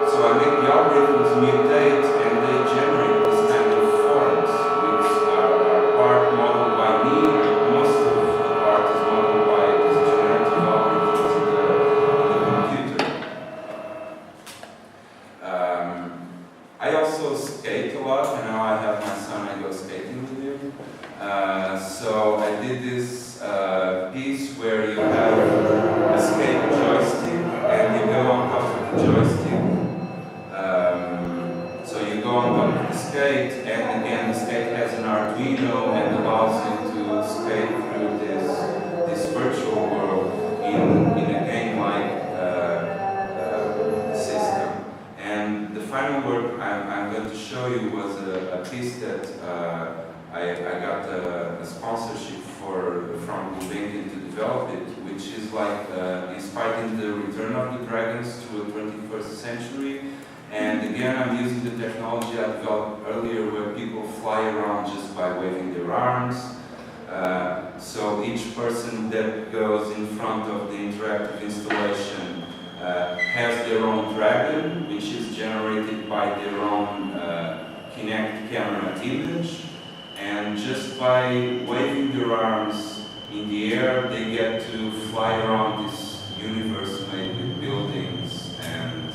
so I make the algorithms mutate and they generate this kind of forms which are part modeled by me. Most of the part is modeled by these generative algorithms in the computer. I also skate a lot, and now I have my son, I go skating with him. So I did this piece where you have a skate joystick and you go on top of the joystick. So you go on top of the skate, and again the skate has an Arduino and allows you to skate through this virtual world in a game-like system. And the final work I'm going to show you was a piece that I got a sponsorship from Plunc to develop. develop it, which is like inspired in the Return of the Dragons to a 21st century. And again, I'm using the technology I developed earlier where people fly around just by waving their arms. So each person that goes in front of the interactive installation has their own dragon, which is generated by their own Kinect camera image. And just by waving their arms in the air, they get to fly around this universe made with buildings and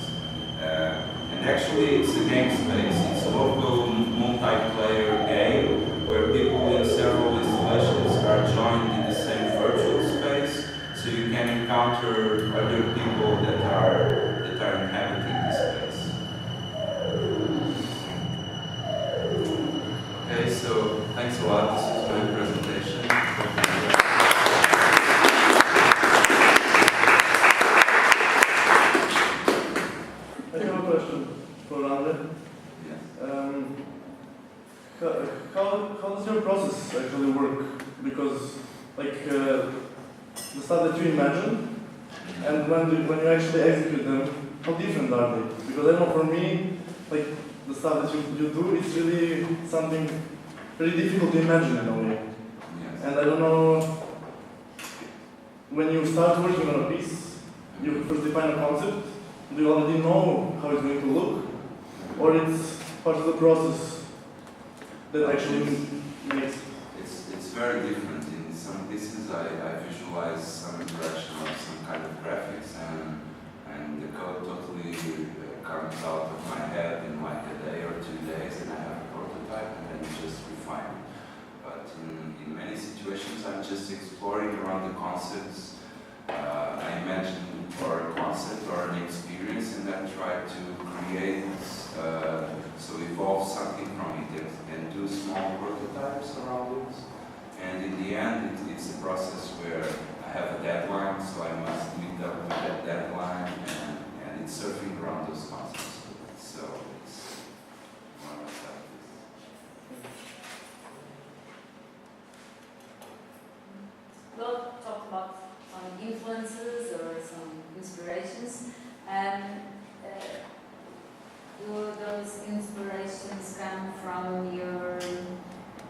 actually it's a game space. It's a local multiplayer game where people in several installations are joined in the same virtual space, so you can encounter other people that are inhabiting this space. Okay, so thanks a lot. This is my presentation. I have a question for André. Yes. How does your process actually work? Because, like, the stuff that you imagine and when you actually execute them, how different are they? Because I know for me, like, the stuff that you do, it's really something very difficult to imagine in a way. Yes. And I don't know, when you start working on a piece, you first define a concept, do you already know how it's going to look? Or it's part of the process that actually makes... It's very different. In some pieces I visualize some interaction of some kind of graphics and the code totally comes out of my head in like a day or 2 days and I have a prototype and then just refine it. But in many situations I'm just exploring around the concepts. I imagine for a concept or an experience and then try to create, so evolve something from it and do small prototypes around it. And in the end, it's a process where I have a deadline, so I must meet up with that deadline and it's surfing around those concepts. So it's more or less like this. We'll talk about some influences or some inspirations. Do those inspirations come from your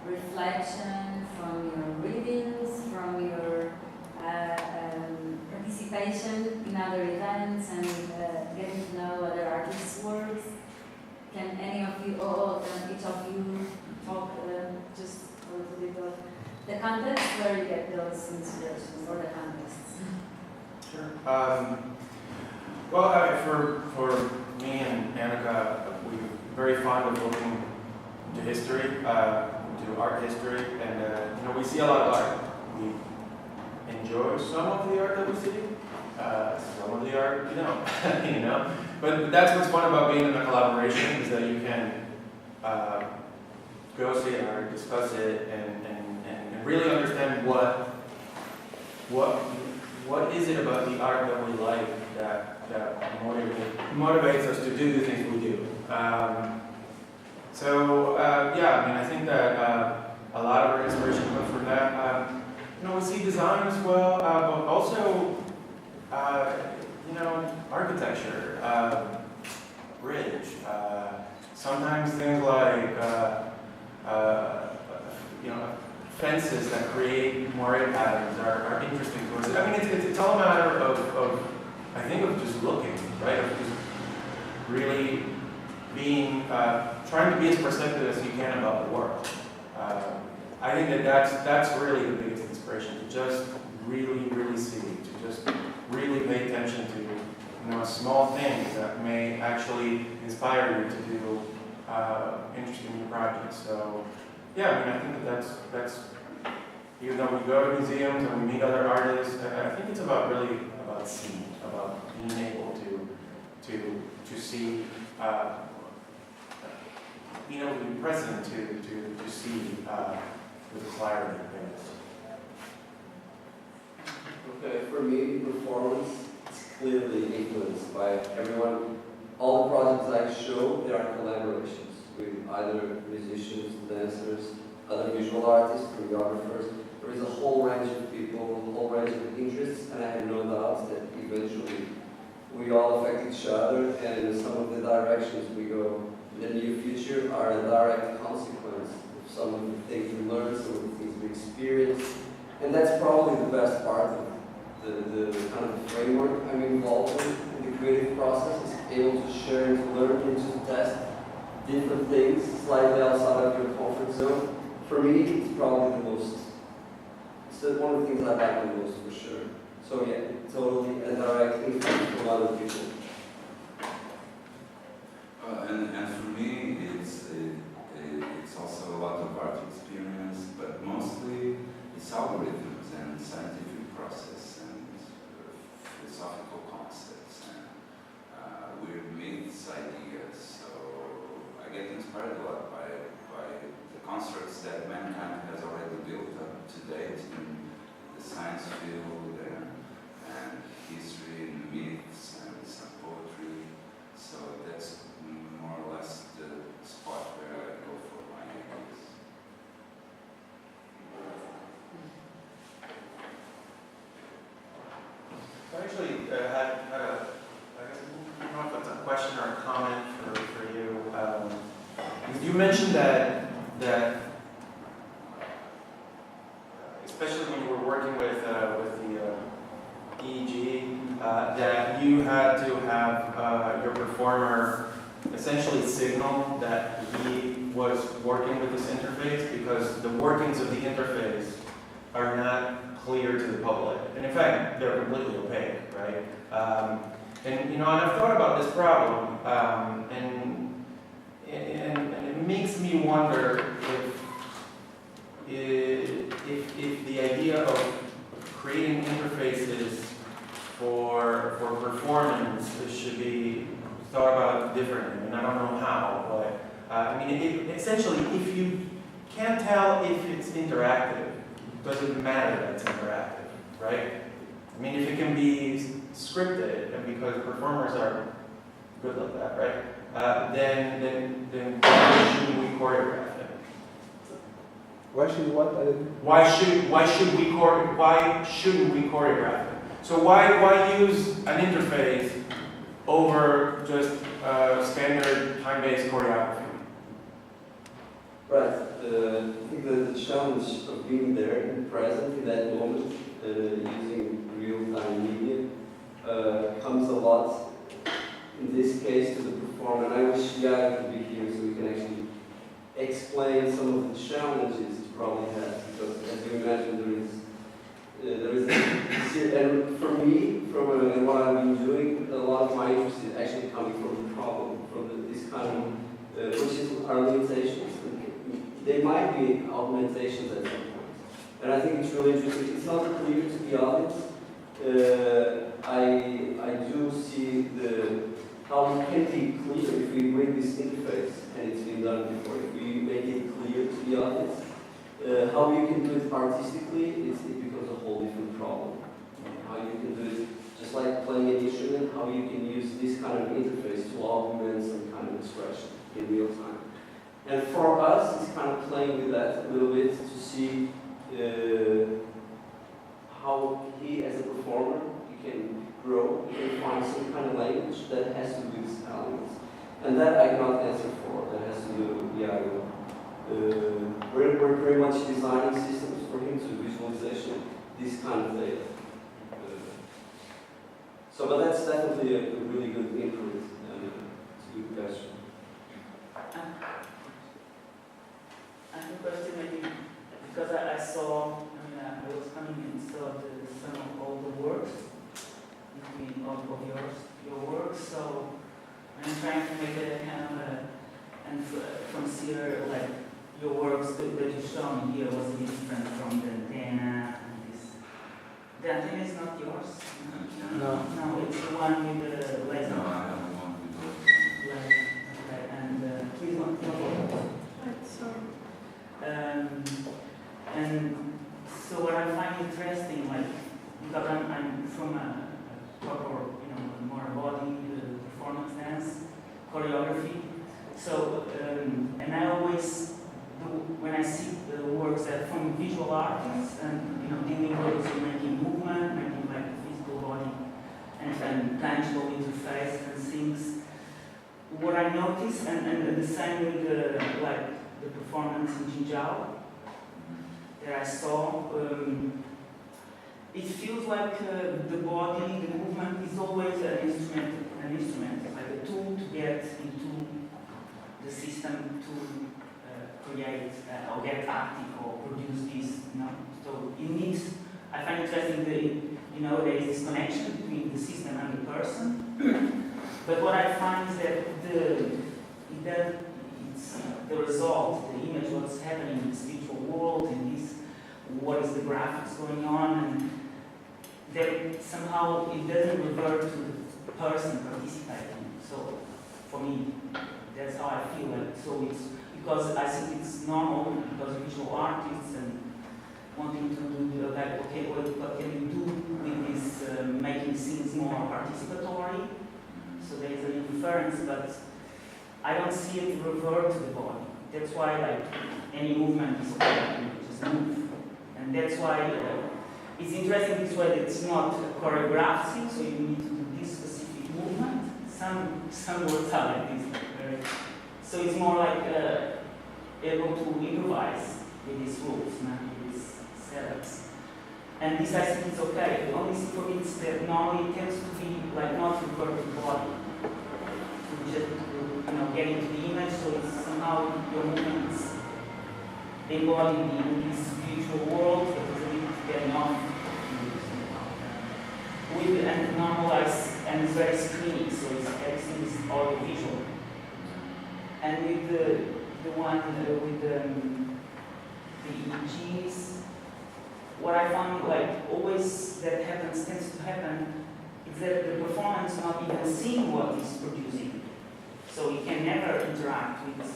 reflection, from your readings, from your participation in other events and getting to know other artists' works? Can any of you, or each of you, talk just a little bit of the context where you get those inspirations or the contexts? Sure. Well, for me and Annika, we're very fond of looking into history, to art history, and we see a lot of art. We enjoy some of the art that we see, some of the art we don't, you know. But that's what's fun about being in a collaboration is that you can go see an art, discuss it, and really understand what is it about the art that we like that motivates us to do the things we do. I think that a lot of our inspiration comes from that. We see design as well, but also, architecture, bridge. Sometimes things like, fences that create moire patterns are interesting to us. I mean, it's all a matter of I think of just looking, right? Of just really being, trying to be as perceptive as you can about the world. I think that's really the biggest inspiration, to just really see, to just really pay attention to, small things that may actually inspire you to do interesting new projects. So, I think that's even though we go to museums and we meet other artists, I think it's really about seeing, about being able to see, being able to be present to see with clarity. Okay, for me, performance is clearly influenced by everyone. All the projects I show, there are collaborations with either musicians, dancers, other visual artists, choreographers, there is a whole range of people, a whole range of interests, and I have no doubt that eventually we all affect each other, and some of the directions we go in the near future are a direct consequence of some of the things we learn, some of the things we experience, and that's probably the best part of the kind of framework I'm involved in the creative process, is able to share and to learn and to test different things slightly outside of your comfort zone. For me, it's probably the most, one of the things I like the most, for sure. So yeah, totally a direct influence from other people. And for me, it's also a lot of art experience, but mostly it's algorithms and scientific process and philosophical concepts and weird myths, ideas. So I get inspired a lot by the constructs that mankind has already built up to date in the science field and history and myths and some poetry. So that's more or less the spot where I go for my ideas. I actually had a, I don't know if it's a question or a comment for you. You mentioned that especially when you were working with the EEG, that you had to have your performer essentially signal that he was working with this interface, because the workings of the interface are not clear to the public, and in fact they're completely opaque, right? And you know, and I've thought about this problem, and it makes me wonder if the idea of creating interfaces for performance should be thought about differently, and I don't know how, but I mean, essentially, if you can't tell if it's interactive, does it matter that it's interactive, right? I mean, if it can be scripted, and because performers are good like that, right? Then why shouldn't we choreograph it? Why should what? Why shouldn't we choreograph it? So why use an interface over just standard time-based choreography? Right. I think the challenge of being there and present in that moment, using real-time media, comes a lot, in this case, to the performer. And I wish Yaga could be here so we can actually explain some of the challenges it probably has, because as you imagine, there is and for me, from what I've been doing, a lot of my interest is actually coming from the problem, from this kind of, which is our limitations. They might be augmentations at some point. And I think it's really interesting. It's not clear to the audience. I do see how it can be clear if we bring this interface, and it's been done before, if we make it clear to the audience. How you can do it artistically, it becomes a whole different problem. How you can do it, just like playing an instrument, how you can use this kind of interface to augment some kind of expression in real time. And for us, it's kind of playing with that a little bit to see how he, as a performer, he can grow, he can find some kind of language that has to do with his elements. And that I cannot answer for, that has to do with Iago. We're very much designing systems for him to visualization, this kind of data. But that's definitely a really good input to the question. I have a question, maybe, because I saw, I was coming and saw some of all the works, between all of your works, so I'm trying to make a kind of and from Sier, like, your works that you show me here was a bit different from the antenna and this. The antenna is not yours? No. No, it's the one with the laser. No, I have one with the Laser. Okay, and please not right, sorry. And so what I find interesting, like, because I'm from a proper, more body performance dance, choreography. So, and I always when I see the works that from visual artists and dealing with making movement, making like physical body and tangible interface and things, what I notice, and the same with the performance in Jinjiao that I saw, it feels like the body, the movement is always an instrument, like a tool to get into the system to create or get active or produce this. So it needs. I find interesting there is this connection between the system and the person. But what I find is that it's the result, the image, what's happening in this virtual world, in this, what is the graphics going on, and that somehow it doesn't revert to the person participating. So for me, that's how I feel it. So it's because I think it's normal because visual artists and wanting to do like, okay, what can we do with this, making scenes more participatory? So there is an inference, but I don't see it revert to the body. That's why like any movement is okay, you just move. And that's why it's interesting this way that it's not choreographed scene, so you need to do this specific movement. Some works are like this. So it's more like able to improvise with these rules, with these setups. And this I think is okay. The only thing for me is that normally it tends to be like not referred to the body. To just get into the image, so it's somehow your movements embodied in this visual world that is a bit getting off. With and normalized and it's very screeny, so everything is audio visual. And with the one with the EEGs, what I found like always that tends to happen is that the performance not even seeing what it's producing. So it can never interact with,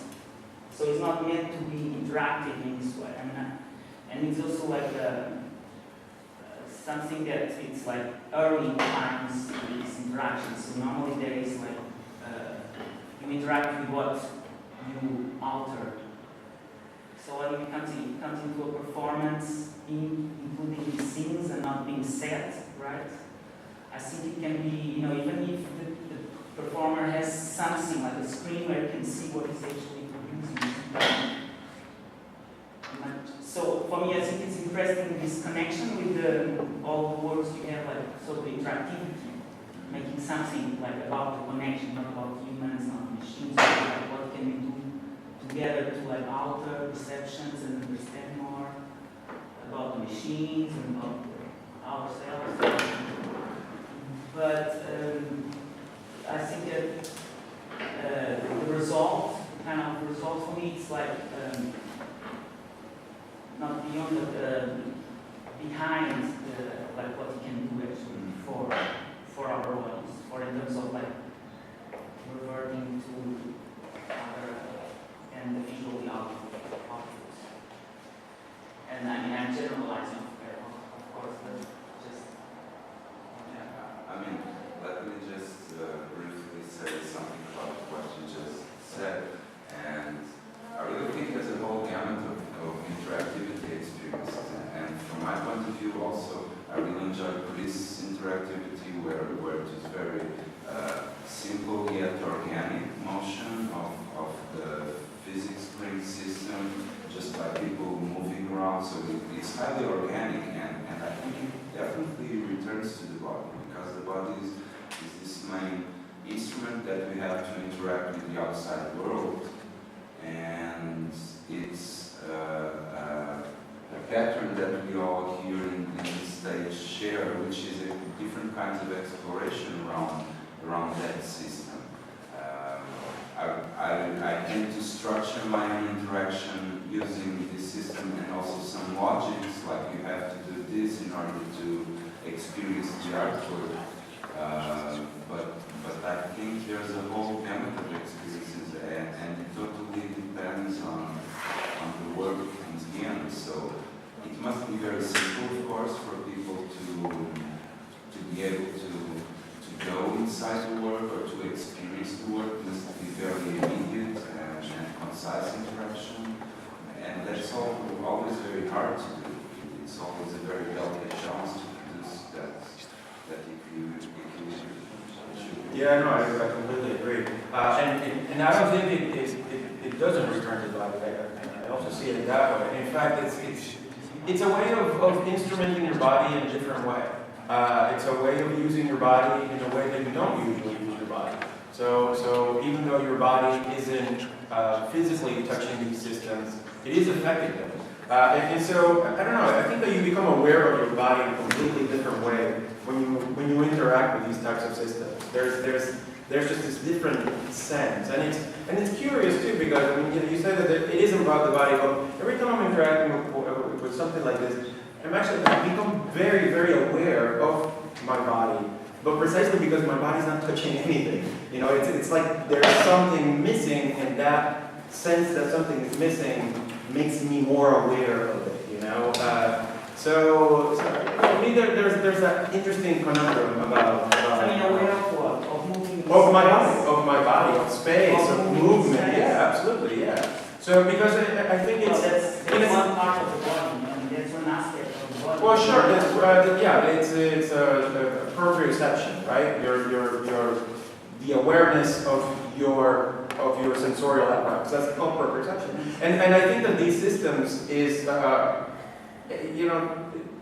so it's not meant to be interactive in this way. And it's also like something that it's like early times in this interaction. So normally there is like, you interact with what you alter. So when it comes into a performance, including the scenes and not being set, right? I think it can be, even if the performer has something like a screen where you can see what he's actually producing. So for me, I think it's interesting this connection with all the works you have, like sort of interactivity, making something like about the connection, not about humans, not machines, like what can we do together to like alter perceptions and understand more about the machines and about ourselves. But I think that the result, kind of result for me, it's like not beyond, but behind like what we can do actually for our audience, for in terms of like reverting to other and the visually outputs. And I mean, I'm generalizing, of course, but just. Yeah, I mean, let me just briefly say something about what you just said. And I really think there's a whole gamut of interactivity experiences. And from my point of view also, I really enjoy Chris' interactivity where it is very simple yet organic motion of the physics-based system, just by people moving around. So it's highly organic, and I think it definitely returns to the body, because the body is this main instrument that we have to interact with the outside world. And it's a pattern that we all here in this stage share, which is different kinds of exploration around that system. I tend to structure my own interaction using this system and also some logics, like you have to do this in order to experience the artwork. But I think there's a whole gamut of experiences, and it totally depends on the work in the end. So it must be very simple, of course, for people to be able to go inside the work or to experience the work. It must be very immediate and concise interaction. always very hard to do. It's always a very delicate chance to produce that if you Yeah, no, I completely agree. And I don't think it doesn't return to the body. I also see it that way. In fact, it's a way of instrumenting your body in a different way. It's a way of using your body in a way that you don't usually use your body. So even though your body isn't physically touching these systems, it is affecting them. And so, I don't know, I think that you become aware of your body in a completely different way when you interact with these types of systems. There's just this different sense. And it's curious too, because I mean, you said that it isn't about the body, but every time I'm interacting with something like this, I become very, very aware of my body. But precisely because my body's not touching anything. You know, it's like there's something missing, and that sense that something is missing makes me more aware of it, you know? So for me, there's that interesting conundrum about I mean, aware of what? Of moving? Of my body, of space, of movement. Yeah, absolutely, yeah. So because I think it's... That's one part of the body, I mean, that's one aspect of the body. Well, sure, it's a proprioception, right? The awareness of your sensorial apparatus. That's called proprioception. And I think that these systems is, you know,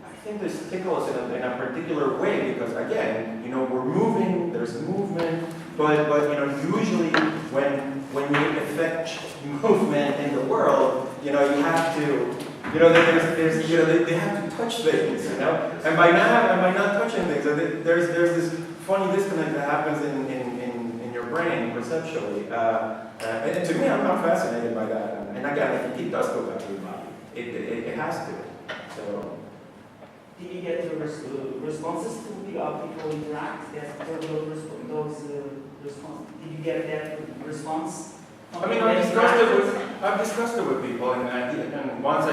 I think they tickle us in a particular way because, again, you know, we're moving, there's movement, but you know, usually when you affect movement in the world, you know, you have to, you know, there's you know, they have to touch things, you know, and by not touching things, there's this funny disconnect that happens in your brain perceptually. And to me, I'm fascinated by that. And again, I think it does go back to your body. It has to. So. Did you get the responses to the people interact? Those responses. Did you get that response? I mean, I've discussed it with people, and once I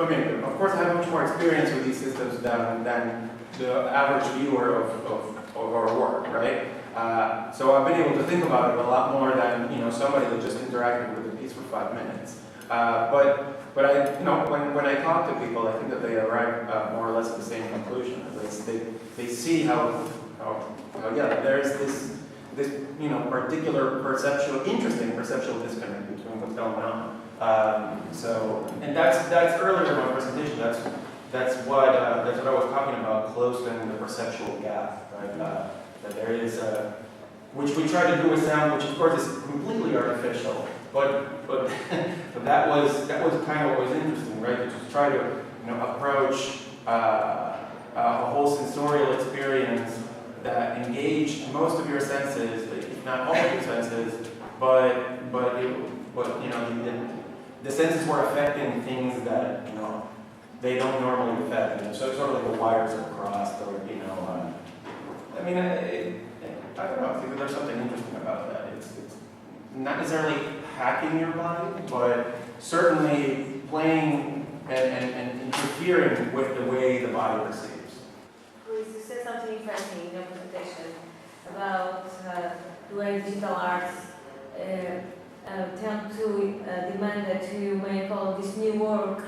mean, of course, I have much more experience with these systems than the average viewer of our work, right? So I've been able to think about it a lot more than, you know, somebody that just interacted with the piece for 5 minutes. But I, you know, when I talk to people, I think that they arrive more or less at the same conclusion. They see how yeah, there's this you know, particular interesting perceptual disconnect between what's going on. So, and that's earlier in my presentation. That's what I was talking about, closing the perceptual gap, right? That there is, which we try to do with sound, which of course is completely artificial, but that was kind of what was interesting, right? To just try to, you know, approach a whole sensorial experience that engaged most of your senses, if not all of your senses, but you know, the senses were affecting things that, you know, they don't normally affect. You know, so it's sort of like the wires are crossed, or, you know, I mean, I don't know. I think there's something interesting about that. It's not necessarily hacking your body, but certainly playing and interfering with the way the body perceives. You said something interesting in your presentation about the way digital arts tend to demand that you make all this new work,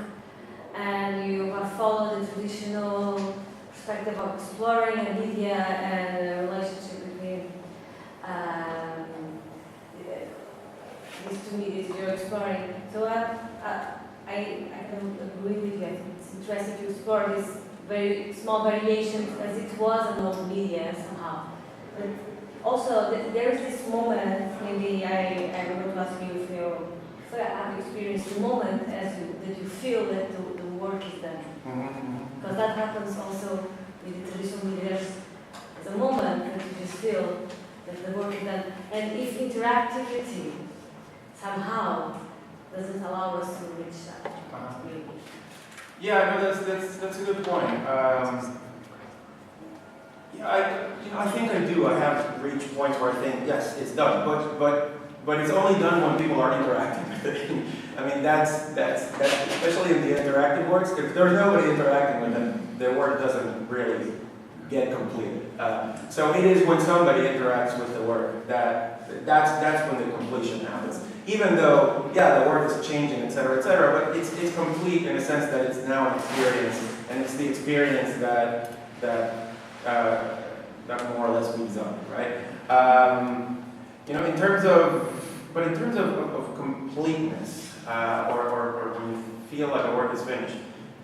and you have followed the traditional perspective of exploring a media and a relationship between these two medias you're exploring. So I can agree with you. I think it's interesting to explore these very small variations as it was an old media somehow. But also, there is this moment, maybe I would ask you if you have experienced the moment that you feel that the work is done. Because that happens also with the traditional media. There's a moment that you just feel that the work is done. And if interactivity somehow doesn't allow us to reach that. Yeah, no, that's a good point. Yeah, I think I do. I have reached points where I think, yes, it's done, but it's only done when people are interacting with it. I mean, that's especially in the interactive works. If there's nobody interacting with it, the work doesn't really get completed. So it is when somebody interacts with the work that's when the completion happens. Even though, yeah, the work is changing, etc., but it's complete in a sense that it's now an experience, and it's the experience that more or less moves on, right? You know, in terms of completeness, or when you feel like a work is finished,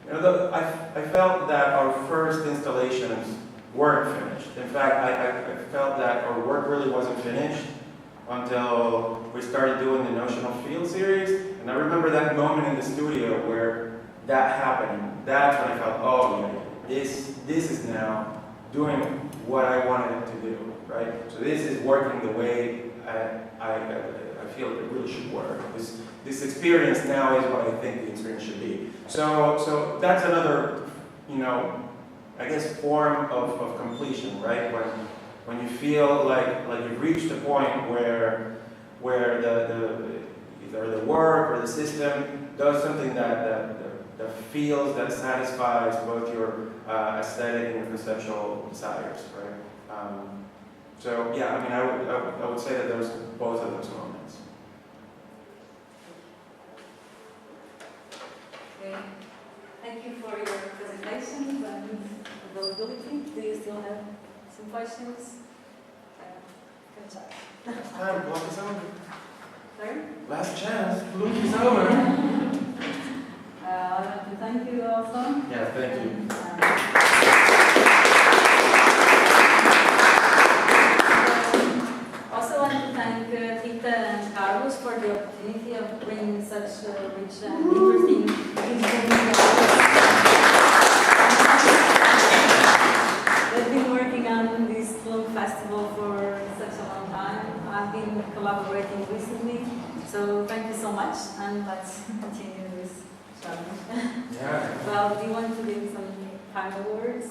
you know, I felt that our first installations weren't finished. In fact, I felt that our work really wasn't finished until we started doing the Notional Field series. And I remember that moment in the studio where that happened. That's when I felt, oh, yeah, this is now doing what I wanted it to do, right? So this is working the way I feel it really should work. This experience now is what I think the experience should be. So that's another, you know, I guess form of completion, right? When you feel like you've reached a point where either the work or the system does something that feels, that satisfies both your aesthetic and your conceptual desires, right? So yeah, I mean, I would say that there's both of those moments. Okay. Thank you for your presentation and availability. Do you still have some questions? Good job. Last time, Plunc is over. Sorry? Last chance, Plunc is over. I want to thank you also. Yeah, thank you. Also want to thank Rita and Carlos for the opportunity of bringing such rich and interesting things. They've been working on this Plunc festival for such a long time. I've been collaborating recently, so thank you so much, and let's continue this challenge. Yeah. Well, do you want to give some final words?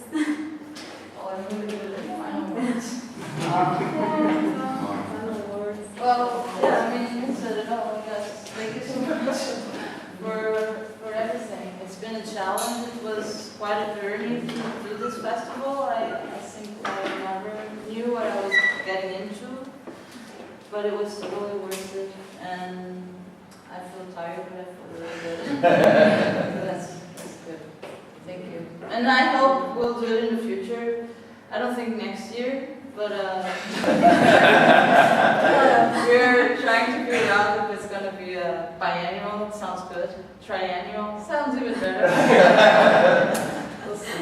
Oh, I'm going to give it a final words. Final words. Well, yeah, I mean, you said it all, I guess. Thank you so much for everything. It's been a challenge. It was quite a journey to do this festival. I think I never knew what I was getting into, but it was totally worth it. And I feel tired, but I feel really good. That's good. Thank you. And I hope we'll do it in the future. I don't think next year, but we're trying to figure out if it's going to be a biennial. Sounds good. Triennial sounds even better. We'll see.